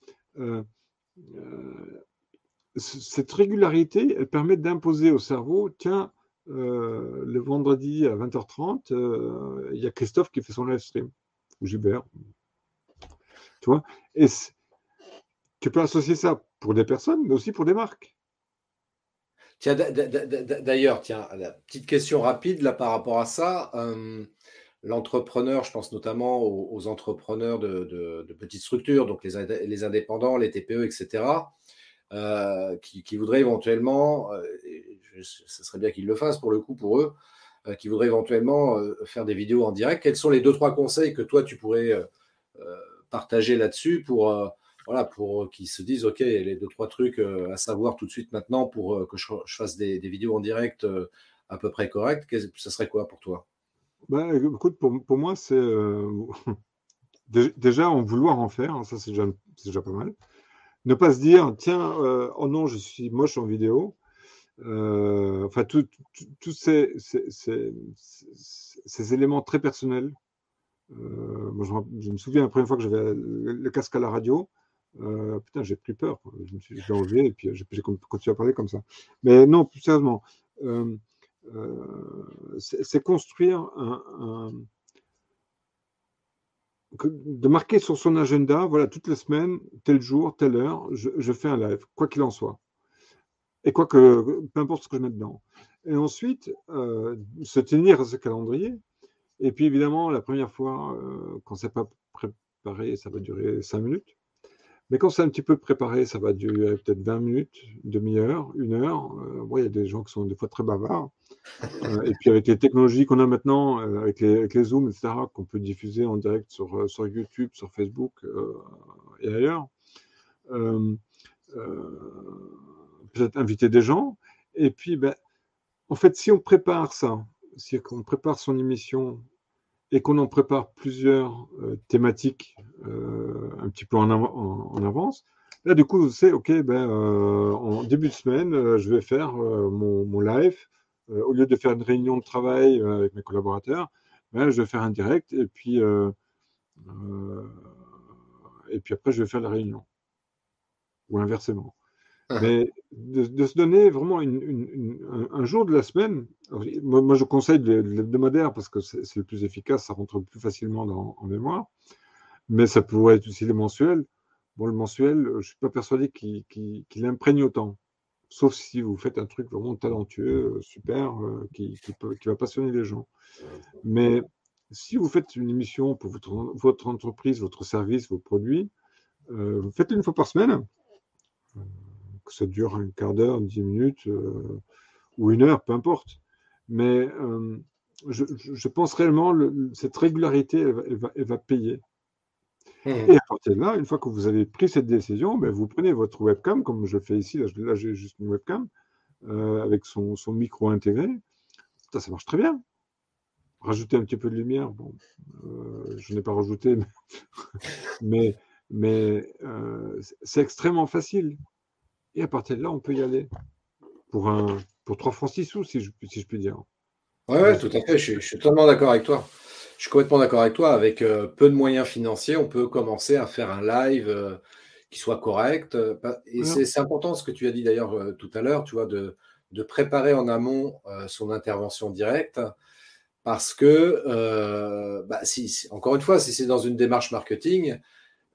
cette régularité, elle permet d'imposer au cerveau, tiens, le vendredi à 20h30, il y a Christophe qui fait son live stream, ou Gilbert. Tu vois? Et tu peux associer ça pour des personnes, mais aussi pour des marques. Tiens, d'ailleurs, la petite question rapide là par rapport à ça. L'entrepreneur, je pense notamment aux entrepreneurs de petites structures, donc les indépendants, les TPE, etc., qui voudraient éventuellement, ce serait bien qu'ils le fassent pour le coup pour eux, qui voudraient éventuellement faire des vidéos en direct. Quels sont les 2-3 conseils que toi tu pourrais partager là-dessus pour qu'ils se disent, OK, les 2-3 trucs à savoir tout de suite maintenant pour que je fasse des vidéos en direct à peu près correctes, ça serait quoi pour toi? Bah, écoute, pour moi, c'est déjà en vouloir en faire, hein, ça c'est déjà pas mal. Ne pas se dire, tiens, oh non, je suis moche en vidéo. Enfin, tous ces éléments très personnels. Moi, je me souviens la première fois que j'avais le casque à la radio. Putain, j'ai pris peur. Je l'ai enlevé et puis j'ai continué à parler comme ça. Mais non, plus sérieusement, c'est construire de marquer sur son agenda, voilà, toutes les semaines, tel jour, telle heure, je fais un live, quoi qu'il en soit. Et peu importe ce que je mets dedans. Et ensuite, se tenir à ce calendrier. Et puis évidemment, la première fois, quand c'est pas préparé, ça va durer 5 minutes. Mais quand c'est un petit peu préparé, ça va durer peut-être 20 minutes, demi-heure, 1 heure. Bon, il y a des gens qui sont des fois très bavards. Et puis avec les technologies qu'on a maintenant, avec les Zooms, etc., qu'on peut diffuser en direct sur YouTube, sur Facebook et ailleurs, peut-être inviter des gens. Et puis, en fait, si on prépare ça, si on prépare son émission et qu'on en prépare plusieurs thématiques un petit peu en avance, là, du coup, vous savez, OK, en début de semaine, je vais faire mon live. Au lieu de faire une réunion de travail avec mes collaborateurs, je vais faire un direct et puis après, je vais faire la réunion. Ou inversement. Mais de se donner vraiment un jour de la semaine, moi je conseille l'hebdomadaire parce que c'est le plus efficace, ça rentre plus facilement en mémoire, mais ça pourrait être aussi le mensuel. Bon, le mensuel, je ne suis pas persuadé qu'il imprègne autant, sauf si vous faites un truc vraiment talentueux, super, qui va passionner les gens. Mais si vous faites une émission pour votre entreprise, votre service, vos produits, faites-le une fois par semaine. Que ça dure un quart d'heure, 10 minutes ou 1 heure, peu importe. Mais je pense réellement cette régularité, elle va payer. Et à partir de là, une fois que vous avez pris cette décision, vous prenez votre webcam, comme je le fais ici, là j'ai juste une webcam, avec son micro intégré. Ça marche très bien. Rajouter un petit peu de lumière, bon, je n'ai pas rajouté, mais c'est extrêmement facile. Et à partir de là, on peut y aller pour 3 francs 6 sous, si je puis dire. Oui, tout à fait. Je suis totalement d'accord avec toi. Je suis complètement d'accord avec toi. Avec peu de moyens financiers, on peut commencer à faire un live qui soit correct. Et c'est important ce que tu as dit d'ailleurs tout à l'heure, tu vois, de préparer en amont son intervention directe. Parce que, encore une fois, si c'est dans une démarche marketing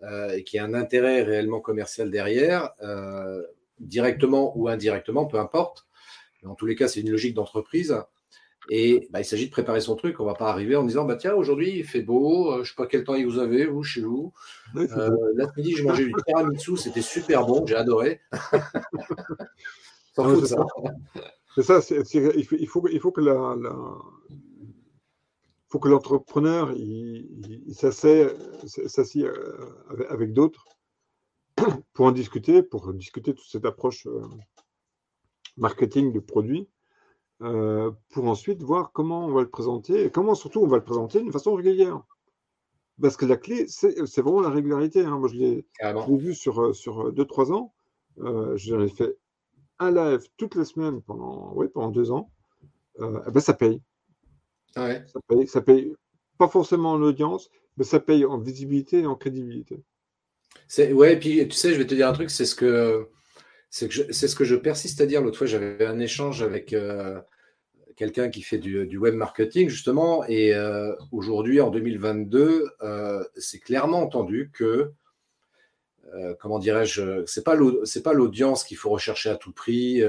et qu'il y a un intérêt réellement commercial derrière, directement ou indirectement, peu importe. En tous les cas, c'est une logique d'entreprise. Et il s'agit de préparer son truc. On ne va pas arriver en disant tiens, aujourd'hui, il fait beau. Je ne sais pas quel temps vous avez, vous, chez vous. Oui, là, ce midi, j'ai mangé du tiramisu. C'était super bon. J'ai adoré. S'en fout de ça. C'est ça. Il faut que l'entrepreneur il s'assied avec d'autres pour discuter toute cette approche marketing de produit, pour ensuite voir comment on va le présenter et comment surtout on va le présenter d'une façon régulière. Parce que la clé, c'est vraiment la régularité. Hein. Moi, je l'ai vu sur 2-3 ans. J'en ai fait un live toutes les semaines pendant 2 ans. Ça paye. Ouais. Ça paye pas forcément en audience, mais ça paye en visibilité et en crédibilité. Et puis tu sais, je vais te dire un truc, c'est ce que je persiste à dire. L'autre fois, j'avais un échange avec quelqu'un qui fait du web marketing, justement, et aujourd'hui, en 2022, c'est clairement entendu que, comment dirais-je, c'est pas l'audience qu'il faut rechercher à tout prix,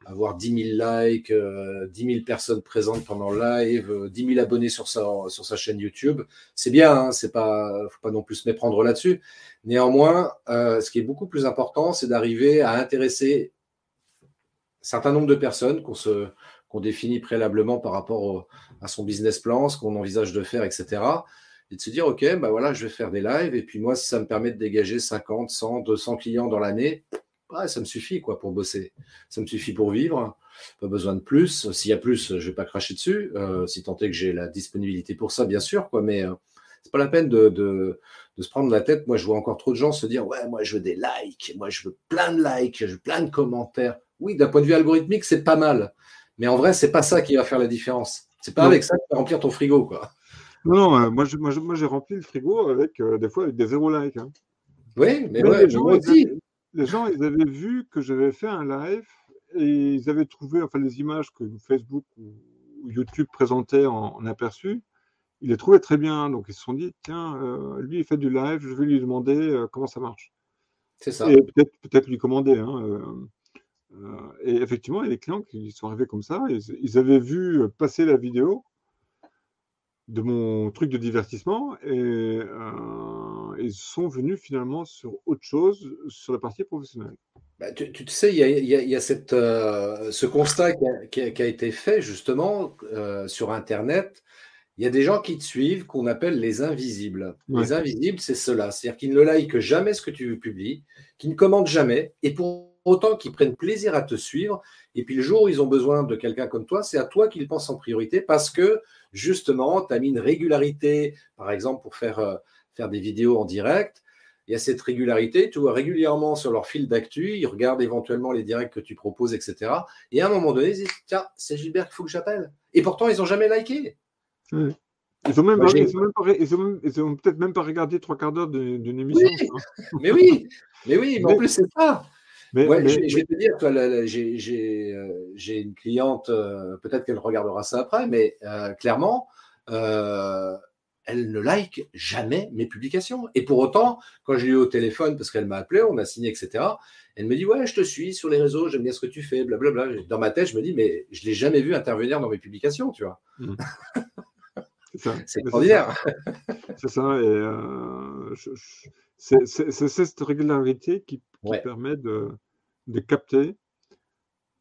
avoir 10 000 likes, 10 000 personnes présentes pendant le live, 10 000 abonnés sur sa chaîne YouTube. C'est bien, hein, faut pas non plus se méprendre là-dessus. Néanmoins, ce qui est beaucoup plus important, c'est d'arriver à intéresser un certain nombre de personnes qu'on définit préalablement par rapport à son business plan, ce qu'on envisage de faire, etc. Et de se dire, OK, voilà, je vais faire des lives. Et puis moi, si ça me permet de dégager 50, 100, 200 clients dans l'année, ça me suffit pour bosser. Ça me suffit pour vivre. Pas besoin de plus. S'il y a plus, je ne vais pas cracher dessus. Si tant est que j'ai la disponibilité pour ça, bien sûr. Mais c'est pas la peine de se prendre la tête. Moi, je vois encore trop de gens se dire, ouais, moi, je veux des likes. Moi, je veux plein de likes. Je veux plein de commentaires. Oui, d'un point de vue algorithmique, c'est pas mal. Mais en vrai, c'est pas ça qui va faire la différence. C'est pas avec ça que tu vas remplir ton frigo, quoi. Non, moi j'ai rempli le frigo avec des fois avec des 0 likes. Hein. Oui, mais Mais ouais, mais moi aussi. les gens, ils avaient vu que j'avais fait un live et ils avaient trouvé, enfin, les images que Facebook ou YouTube présentait en aperçu, ils les trouvaient très bien. Donc, ils se sont dit, tiens, lui, il fait du live, je vais lui demander comment ça marche. C'est Et ça. peut-être lui commander. Hein, et effectivement, il y a des clients qui sont arrivés comme ça. Ils avaient vu passer la vidéo de mon truc de divertissement et ils sont venus finalement sur autre chose, sur la partie professionnelle. Bah, tu sais, il y a ce constat qui a été fait justement sur Internet. Il y a des gens qui te suivent qu'on appelle les invisibles. Ouais. Les invisibles, c'est cela. C'est-à-dire qu'ils ne likent jamais ce que tu publies, qu'ils ne commentent jamais, et pour autant qu'ils prennent plaisir à te suivre. Et puis le jour où ils ont besoin de quelqu'un comme toi, c'est à toi qu'ils pensent en priorité parce que justement, tu as mis une régularité, par exemple, pour faire des vidéos en direct. Il y a cette régularité, tu vois régulièrement sur leur fil d'actu, ils regardent éventuellement les directs que tu proposes, etc. Et à un moment donné, ils disent, tiens, c'est Gilbert qu'il faut que j'appelle. Et pourtant, ils n'ont jamais liké. Ouais. Ils ont même, Moi, j'ai- ils ont peut-être même pas regardé 3/4 d'heure d'une Oui, émission. mais oui, mais en Mais, plus, c'est ça. Ouais, mais, je vais te dire, toi, j'ai une cliente, peut-être qu'elle regardera ça après, mais clairement, euh, elle ne like jamais mes publications. Et pour autant, quand je l'ai eu au téléphone, parce qu'elle m'a appelé, on a signé, etc., elle me dit, ouais, je te suis sur les réseaux, j'aime bien ce que tu fais, blablabla. Dans ma tête, je me dis, mais je ne l'ai jamais vu intervenir dans mes publications, tu vois. c'est ça. C'est Mais c'est ça. extraordinaire. C'est ça. Et c'est cette régularité qui Ouais, permet de capter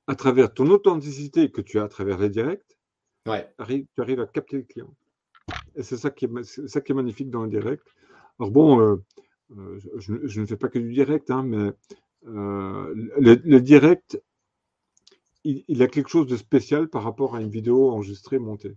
à travers ton authenticité que tu as à travers les directs, ouais. tu arrives à capter le client. Et c'est ça qui est magnifique dans le direct. Alors bon, je ne fais pas que du direct, hein, mais le direct, il a quelque chose de spécial par rapport à une vidéo enregistrée, montée.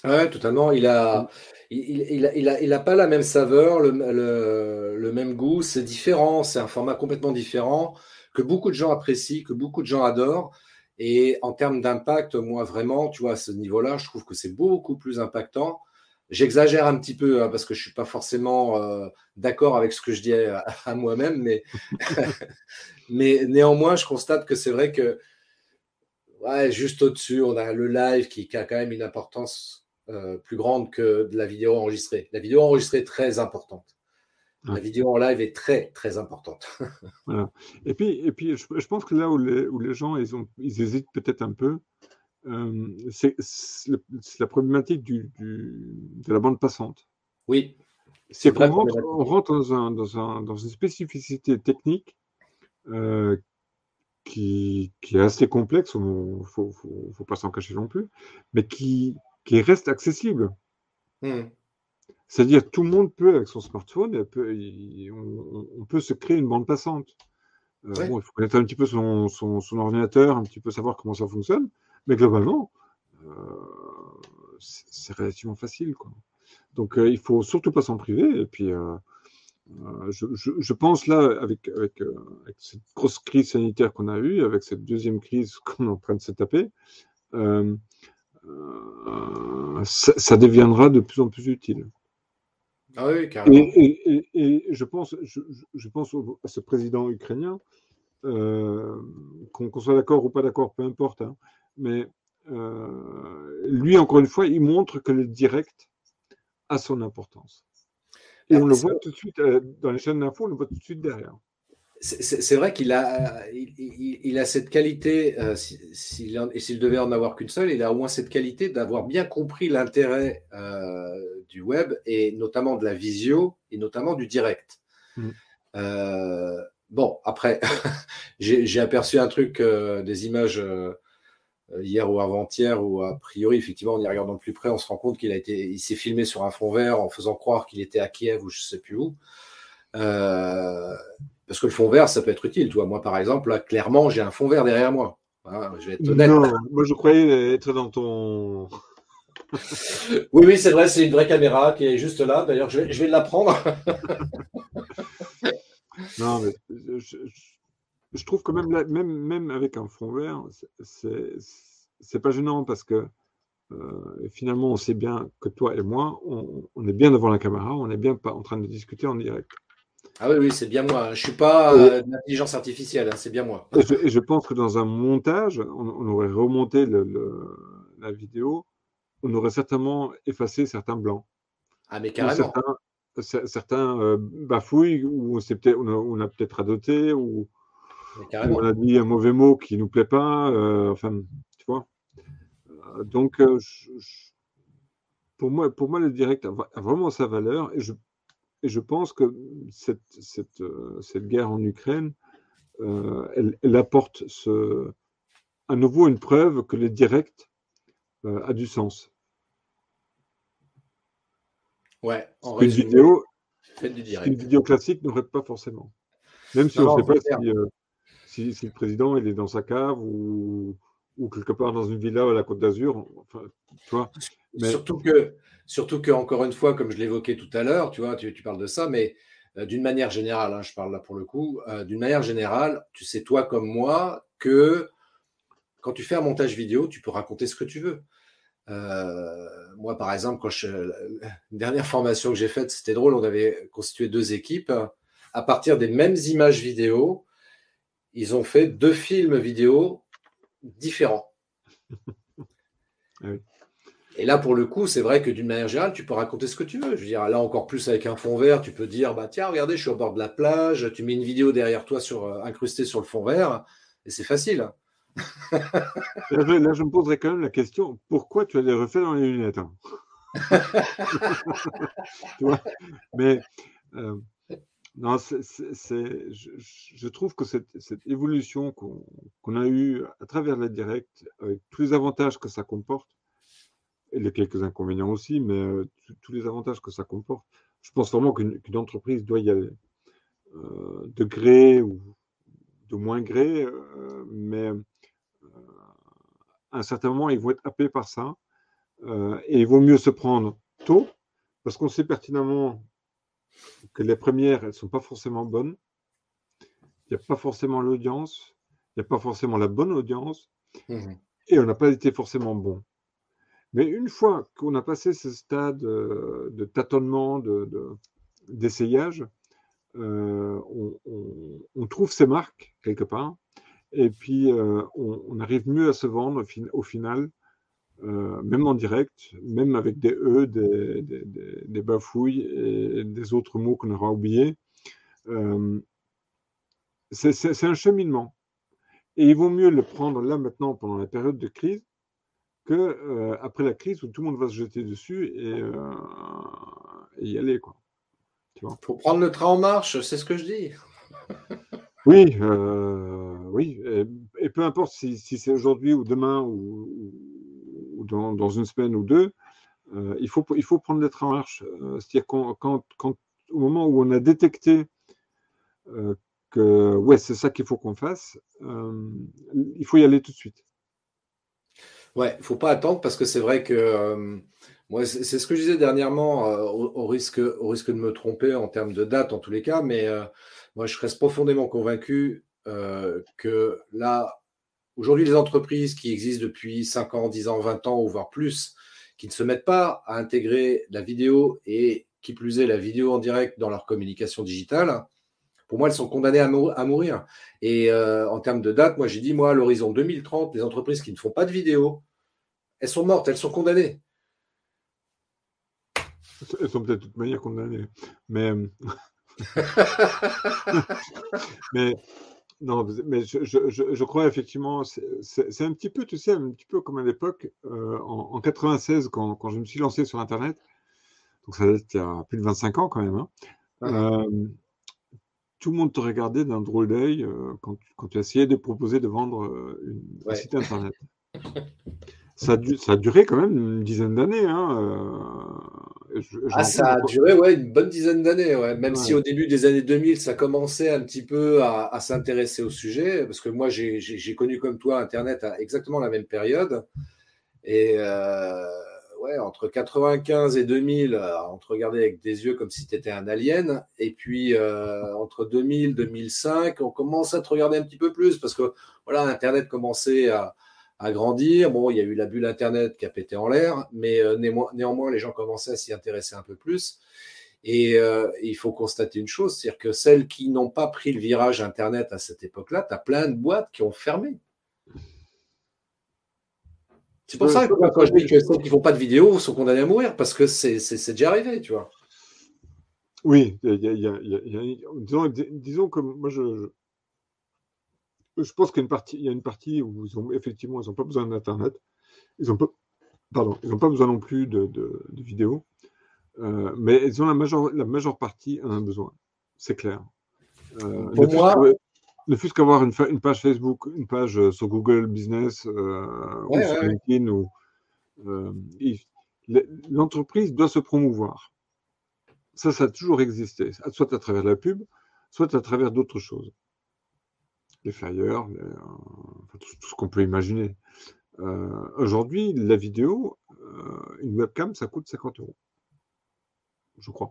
Ouais, totalement. Il a pas la même saveur, le même goût. C'est différent. C'est un format complètement différent que beaucoup de gens apprécient, que beaucoup de gens adorent. Et en termes d'impact, moi, vraiment, tu vois, à ce niveau-là, je trouve que c'est beaucoup plus impactant. J'exagère un petit peu hein, parce que je suis pas forcément d'accord avec ce que je dis à moi-même, mais néanmoins, je constate que c'est vrai que ouais, juste au-dessus, on a le live qui a quand même une importance plus grande que de la vidéo enregistrée. La vidéo enregistrée est très importante. La Ouais, vidéo en live est très, très importante. voilà. Et puis je pense que là où les gens ils hésitent peut-être un peu, c'est la problématique de la bande passante. Oui, c'est C'est une vraie on problématique. rentre dans une spécificité technique euh, qui est assez complexe, il ne faut pas s'en cacher non plus, mais qui reste accessible. Hmm. C'est-à-dire tout le monde peut, avec son smartphone, on peut se créer une bande passante. Oui, Bon, il faut connaître un petit peu son ordinateur, un petit peu savoir comment ça fonctionne, mais globalement, euh, c'est relativement facile, quoi. Donc, il faut surtout pas s'en priver. Et puis, je pense là, avec cette grosse crise sanitaire qu'on a eue, avec cette deuxième crise qu'on est en train de se taper, euh, ça deviendra de plus en plus utile. ah oui, carrément. Et je pense à ce président ukrainien, qu'on soit d'accord ou pas d'accord, peu importe, hein, mais lui, encore une fois, il montre que le direct a son importance. Et on le voit tout de suite dans les chaînes d'infos, on le voit tout de suite derrière. C'est vrai il a cette qualité, et s'il devait en avoir qu'une seule, il a au moins cette qualité d'avoir bien compris l'intérêt du web et notamment de la visio et notamment du direct. Mm. Bon, après, j'ai aperçu un truc, des images hier ou avant-hier, où a priori, effectivement, en y regardant de plus près, on se rend compte il s'est filmé sur un fond vert en faisant croire qu'il était à Kiev ou je sais plus où. Euh, parce que le fond vert, ça peut être utile. Tu vois, moi, par exemple, là, clairement, j'ai un fond vert derrière moi. Hein, je vais être honnête. Non, moi je croyais être dans ton. Oui, oui, c'est vrai, c'est une vraie caméra qui est juste là. D'ailleurs, je vais la prendre. Non, mais je trouve que même, même avec un fond vert, c'est pas gênant parce que finalement, on sait bien que toi et moi, on est bien devant la caméra, on n'est bien pas en train de discuter en direct. Ah oui, c'est bien moi. Je ne suis pas d'intelligence artificielle, hein, c'est bien moi. Et je pense que dans un montage, on aurait remonté la vidéo, on aurait certainement effacé certains blancs. Ah, mais Ou carrément. certains bafouilles, où on a peut-être radoté, ou Mais on carrément. a dit un mauvais mot qui nous plaît pas. Enfin, tu vois. Donc, pour moi, le direct a vraiment sa valeur, et je pense que cette guerre en Ukraine, elle apporte à nouveau une preuve que le direct a du sens. Ouais, Ce en qu'une résumé, vidéo, faites du ce qu'une direct. vidéo classique n'aurait pas forcément. Même si Non, on ne non, sait pas c'est clair. si le président il est dans sa cave, ou quelque part dans une villa à la Côte d'Azur, enfin, tu vois. Mais Surtout que, encore une fois, comme je l'évoquais tout à l'heure, tu vois, tu parles de ça, mais d'une manière générale, hein, je parle là pour le coup, d'une manière générale, tu sais, toi comme moi, que quand tu fais un montage vidéo, tu peux raconter ce que tu veux. Moi, par exemple, la dernière formation que j'ai faite, c'était drôle, on avait constitué 2 équipes. À partir des mêmes images vidéo, ils ont fait 2 films vidéo différents. ah oui. Et là, pour le coup, c'est vrai que d'une manière générale, tu peux raconter ce que tu veux. Je veux dire, là, encore plus avec un fond vert, tu peux dire, bah tiens, regardez, je suis au bord de la plage, tu mets une vidéo derrière toi incrustée sur le fond vert, et c'est facile. Là, je me poserais quand même la question, pourquoi tu as les reflets dans les lunettes, hein? Tu vois? Mais euh, non, je trouve que cette évolution qu'on a eue à travers la directe, avec tous les avantages que ça comporte, et les quelques inconvénients aussi, mais tous les avantages que ça comporte, je pense vraiment qu'une entreprise doit y aller, de gré ou de moins gré, mais à un certain moment, ils vont être happés par ça, et il vaut mieux se prendre tôt, parce qu'on sait pertinemment que les premières, elles ne sont pas forcément bonnes, il n'y a pas forcément l'audience, il n'y a pas forcément la bonne audience, Mmh. et on n'a pas été forcément bon. Mais une fois qu'on a passé ce stade de tâtonnement, d'essayage, on trouve ses marques quelque part, et puis on arrive mieux à se vendre au final, même en direct, même avec des E, des bafouilles et des autres mots qu'on aura oubliés. Euh, c'est un cheminement. Et il vaut mieux le prendre là maintenant pendant la période de crise que après la crise où tout le monde va se jeter dessus et y aller, quoi. Tu vois. Faut prendre le train en marche, c'est ce que je dis. Oui, oui, et peu importe si c'est aujourd'hui ou demain ou dans une semaine ou deux, il faut prendre les trains en marche. C'est-à-dire au moment où on a détecté que ouais, c'est ça qu'il faut qu'on fasse, il faut y aller tout de suite. Ouais, faut pas attendre parce que c'est vrai que moi, c'est ce que je disais dernièrement, au risque de me tromper en termes de date en tous les cas, mais moi, je reste profondément convaincu que là, aujourd'hui, les entreprises qui existent depuis 5 ans, 10 ans, 20 ans, ou voire plus, qui ne se mettent pas à intégrer la vidéo et qui plus est la vidéo en direct dans leur communication digitale, pour moi, elles sont condamnées à mourir. Et en termes de date, moi, j'ai dit, moi, à l'horizon 2030, les entreprises qui ne font pas de vidéo, elles sont mortes, elles sont condamnées. Elles sont peut-être de toute manière condamnées. Mais, mais non, mais je crois effectivement, c'est un petit peu, tu sais, un petit peu comme à l'époque, en 96, quand je me suis lancé sur Internet, donc ça date il y a plus de 25 ans quand même, hein, tout le monde te regardait d'un drôle d'œil quand tu essayais de proposer de vendre un Ouais. site Internet. Ça a duré quand même une dizaine d'années, hein, Ah, j'en ça rencontre a encore. duré ouais, une bonne dizaine d'années, ouais. Même si Ouais. au début des années 2000, ça commençait un petit peu à s'intéresser au sujet, parce que moi, j'ai connu comme toi Internet à exactement la même période. Et ouais, entre 95 et 2000, on te regardait avec des yeux comme si tu étais un alien. Et puis, entre 2000 et 2005, on commence à te regarder un petit peu plus parce que voilà, Internet commençait à grandir. Bon, il y a eu la bulle Internet qui a pété en l'air, mais néanmoins, les gens commençaient à s'y intéresser un peu plus. Et il faut constater une chose, c'est-à-dire que celles qui n'ont pas pris le virage Internet à cette époque-là, tu as plein de boîtes qui ont fermé. C'est pour ça que quand je dis que celles qui ne font pas de vidéo sont condamnées à mourir, parce que c'est déjà arrivé, tu vois. Oui, disons que moi, je pense qu'il y a une partie où effectivement, ils n'ont pas besoin d'Internet. Ils n'ont pas besoin non plus de vidéos. Mais ils ont la majeure partie en a besoin. C'est clair. Pour moi, ne fût-ce qu'avoir une page Facebook, une page sur Google Business ou sur LinkedIn. L'entreprise doit se promouvoir. Ça a toujours existé, soit à travers la pub, soit à travers d'autres choses. Les flyers, tout ce qu'on peut imaginer. Aujourd'hui, la vidéo, une webcam, ça coûte 50 €, je crois.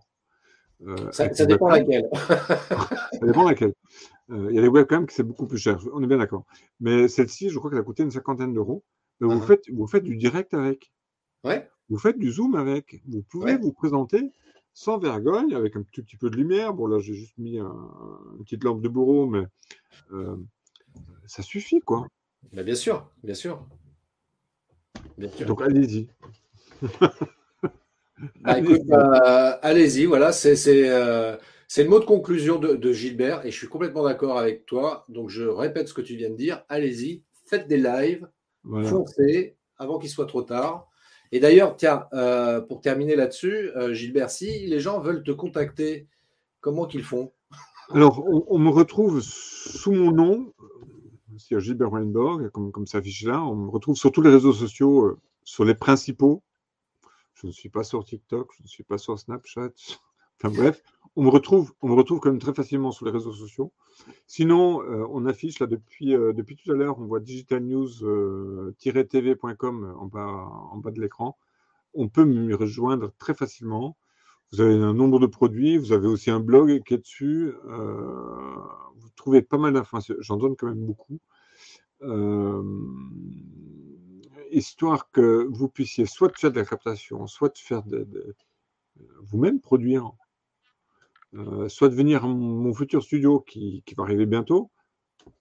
Ça dépend laquelle. Ça dépend laquelle. Il y a des webcams qui c'est beaucoup plus cher, on est bien d'accord. Mais celle-ci, je crois qu'elle a coûté une 50aine d'euros. Vous faites du direct avec. Ouais. Vous faites du zoom avec. Vous pouvez vous présenter sans vergogne, avec un tout petit peu de lumière. Bon, là, j'ai juste mis une petite lampe de bureau, mais ça suffit, quoi. Mais bien sûr, bien sûr. Donc, allez-y. Écoute, allez-y, voilà, c'est le mot de conclusion de Gilbert, et je suis complètement d'accord avec toi. Donc, je répète ce que tu viens de dire. Allez-y, faites des lives, foncez avant qu'il soit trop tard. Et d'ailleurs, tiens, pour terminer là-dessus, Gilbert, si les gens veulent te contacter, comment qu'ils font? Alors, on me retrouve sous mon nom, c'est Gilbert Weinborg, comme ça affiche là. On me retrouve sur tous les réseaux sociaux, sur les principaux. Je ne suis pas sur TikTok, je ne suis pas sur Snapchat. Enfin bref, on me retrouve quand même très facilement sur les réseaux sociaux. Sinon, on affiche là depuis tout à l'heure, on voit digitalnews-tv.com en bas de l'écran. On peut me rejoindre très facilement. Vous avez un nombre de produits, vous avez aussi un blog qui est dessus. Vous trouvez pas mal d'informations. J'en donne quand même beaucoup. Histoire que vous puissiez soit faire de la captation, soit de faire vous-même produire, soit de venir à mon futur studio qui va arriver bientôt.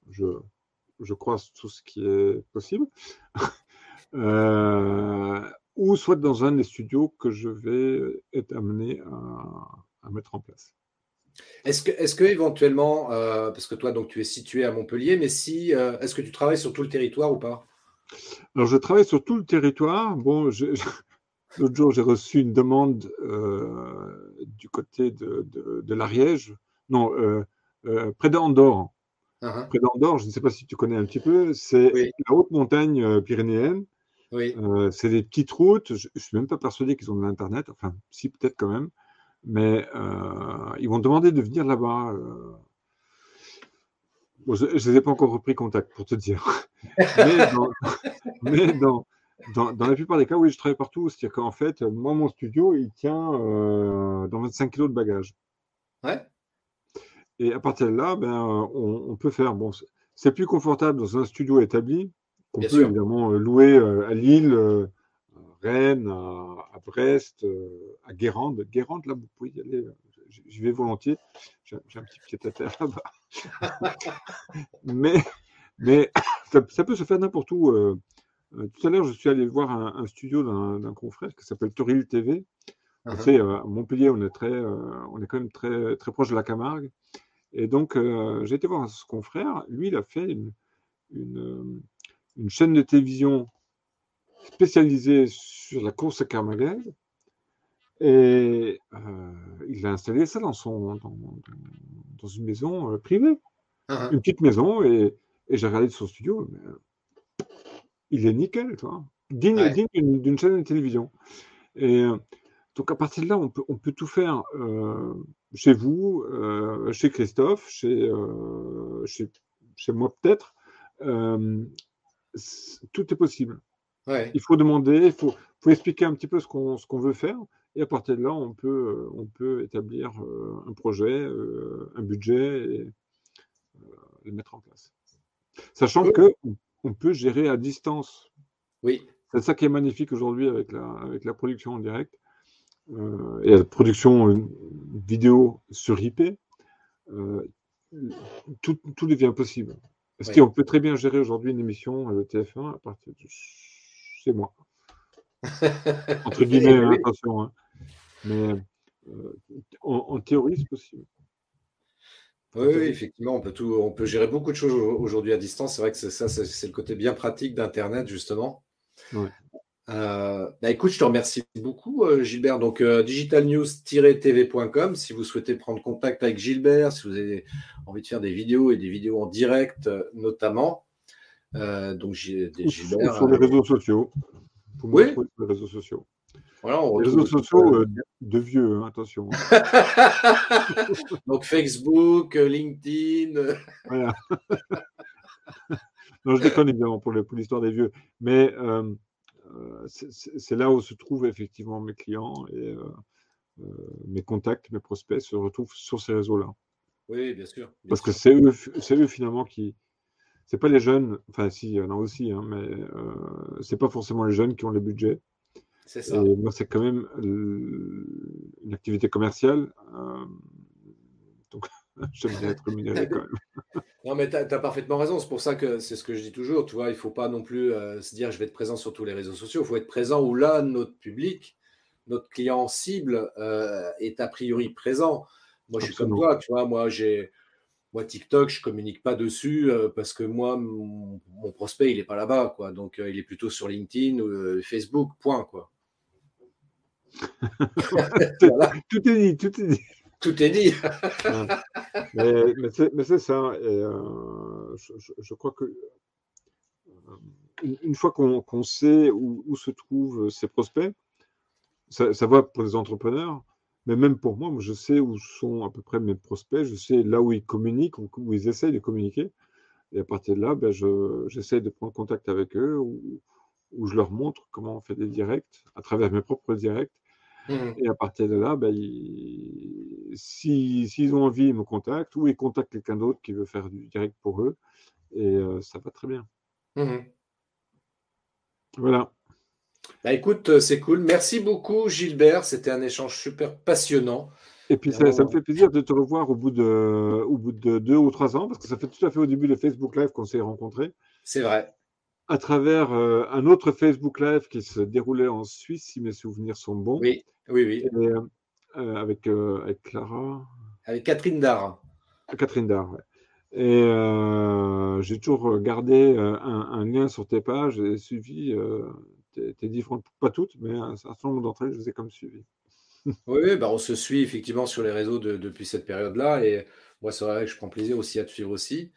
Je croise tout ce qui est possible. Ou soit dans un des studios que je vais être amené à mettre en place. Est-ce que éventuellement, parce que toi donc tu es situé à Montpellier, mais est-ce que tu travailles sur tout le territoire ou pas? Alors je travaille sur tout le territoire. Bon, l'autre jour j'ai reçu une demande du côté de l'Ariège, non, près d'Andorre. Près d'Andorre, je ne sais pas si tu connais un petit peu, c'est la haute montagne pyrénéenne. Oui. C'est des petites routes. Je ne suis même pas persuadé qu'ils ont de l'Internet. Enfin, si, peut-être quand même. Mais ils vont demander de venir là-bas. Bon, je ne les ai pas encore repris contact, pour te dire. mais dans la plupart des cas, oui, je travaille partout. C'est-à-dire qu'en fait, moi, mon studio, il tient dans 25 kilos de bagages. Ouais. Et à partir de là, on peut faire. Bon, c'est plus confortable dans un studio établi qu'on peut évidemment louer à Lille, Rennes, à Brest, à Guérande. Guérande, là, vous pouvez y aller. J'y vais volontiers. J'ai un petit pied à terre là-bas. mais ça peut se faire n'importe où. Tout à l'heure, je suis allé voir un studio d'un confrère qui s'appelle Toril TV. Tu sais, à Montpellier, on est quand même très, très proche de la Camargue. Et donc, j'ai été voir ce confrère. Lui, il a fait une chaîne de télévision spécialisée sur la course à camarguaise. Et il a installé ça dans une maison privée. Une petite maison. Et j'ai regardé son studio. Mais, il est nickel, toi. Digne d'une chaîne de télévision. Et donc, à partir de là, on peut tout faire chez vous, chez Christophe, chez moi peut-être. Tout est possible. Ouais. Il faut demander, il faut expliquer un petit peu ce qu'on veut faire. Et à partir de là, on peut établir un projet, un budget et le mettre en place. Sachant qu'on peut gérer à distance. Oui. C'est ça qui est magnifique aujourd'hui avec la production en direct. et la production vidéo sur IP, tout devient possible. Parce qu'on peut très bien gérer aujourd'hui une émission TF1 à partir de chez moi. Entre guillemets, oui. Attention. Hein. Mais en théorie, c'est possible. Oui, effectivement, on peut gérer beaucoup de choses aujourd'hui à distance. C'est vrai que c'est le côté bien pratique d'Internet, justement. Ouais. Écoute, je te remercie beaucoup, Gilbert. Donc, digitalnews-tv.com, si vous souhaitez prendre contact avec Gilbert, si vous avez envie de faire des vidéos et des vidéos en direct, notamment. Donc, Gilbert. Sur les réseaux sociaux. Oui. Sur les réseaux sociaux. Voilà, les réseaux sociaux de vieux, hein, attention. Donc Facebook, LinkedIn. Voilà. Non, je déconne évidemment pour l'histoire des vieux. Mais c'est là où se trouvent effectivement mes clients et mes contacts, mes prospects se retrouvent sur ces réseaux-là. Oui, bien sûr. Parce que c'est eux finalement qui. C'est pas les jeunes, enfin si, il y en a aussi, hein, mais c'est pas forcément les jeunes qui ont le budget. C'est ça. Et moi, c'est quand même une activité commerciale. Donc, j'aime bien être rémunéré quand même. Non, mais tu as parfaitement raison. C'est pour ça que c'est ce que je dis toujours. Tu vois, il ne faut pas non plus se dire je vais être présent sur tous les réseaux sociaux. Il faut être présent où là, notre public, notre client cible est a priori présent. Moi, je suis comme toi. Tu vois, moi, TikTok, je ne communique pas dessus parce que moi, mon prospect, il n'est pas là-bas, quoi. Donc, il est plutôt sur LinkedIn ou Facebook, point, quoi. Voilà. Tout est dit, tout est dit. Tout est dit. mais c'est ça. Et, je crois que une fois qu'on sait où se trouvent ces prospects, ça va pour les entrepreneurs. Mais même pour moi, je sais où sont à peu près mes prospects, je sais là où ils communiquent, où ils essayent de communiquer. Et à partir de là, j'essaie de prendre contact avec eux, où je leur montre comment on fait des directs, à travers mes propres directs. Et à partir de là, s'ils ont envie, ils me contactent, ou ils contactent quelqu'un d'autre qui veut faire du direct pour eux. Et ça va très bien. Voilà. Écoute, c'est cool. Merci beaucoup, Gilbert. C'était un échange super passionnant. Et puis, ça me fait plaisir de te revoir au bout de 2 ou 3 ans, parce que ça fait tout à fait au début de Facebook Live qu'on s'est rencontrés. C'est vrai. À travers un autre Facebook Live qui se déroulait en Suisse, si mes souvenirs sont bons. Oui. Et, avec Clara. Avec Catherine Dard. Catherine Dard, ouais. Et j'ai toujours gardé un lien sur tes pages et suivi tes différentes, pas toutes, mais un certain nombre d'entre elles, je les ai comme suivies. Oui, on se suit effectivement sur les réseaux depuis cette période-là. Et moi, c'est vrai que je prends plaisir aussi à te suivre aussi.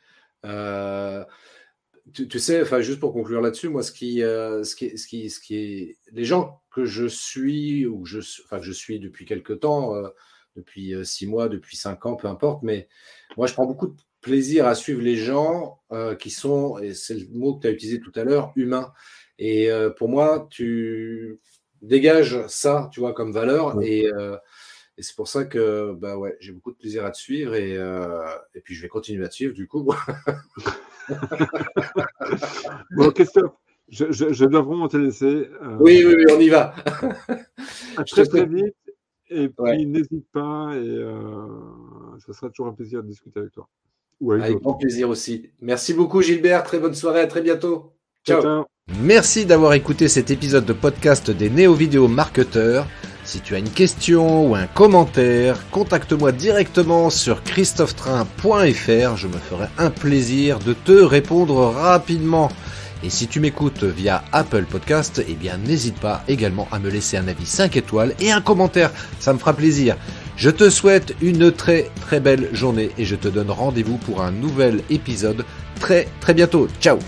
Tu sais, enfin, juste pour conclure là-dessus, moi, ce qui est, les gens que je suis ou que je suis depuis quelque temps, depuis 6 mois, depuis 5 ans, peu importe, mais moi, je prends beaucoup de plaisir à suivre les gens qui sont, et c'est le mot que tu as utilisé tout à l'heure, humains. Et pour moi, tu dégages ça, tu vois, comme valeur. Et c'est pour ça que j'ai beaucoup de plaisir à te suivre et puis je vais continuer à te suivre du coup. Bon, Christophe, je dois vraiment te laisser. Oui, on y va. À très vite. Et puis n'hésite pas et ça sera toujours un plaisir de discuter avec toi. Avec grand plaisir aussi. Merci beaucoup Gilbert, très bonne soirée, à très bientôt. Ciao. Merci d'avoir écouté cet épisode de podcast des Néo-Vidéo Marketeurs. Si tu as une question ou un commentaire, contacte-moi directement sur christophetrain.fr. Je me ferai un plaisir de te répondre rapidement. Et si tu m'écoutes via Apple Podcast, n'hésite pas également à me laisser un avis 5 étoiles et un commentaire. Ça me fera plaisir. Je te souhaite une très très belle journée et je te donne rendez-vous pour un nouvel épisode très très bientôt. Ciao.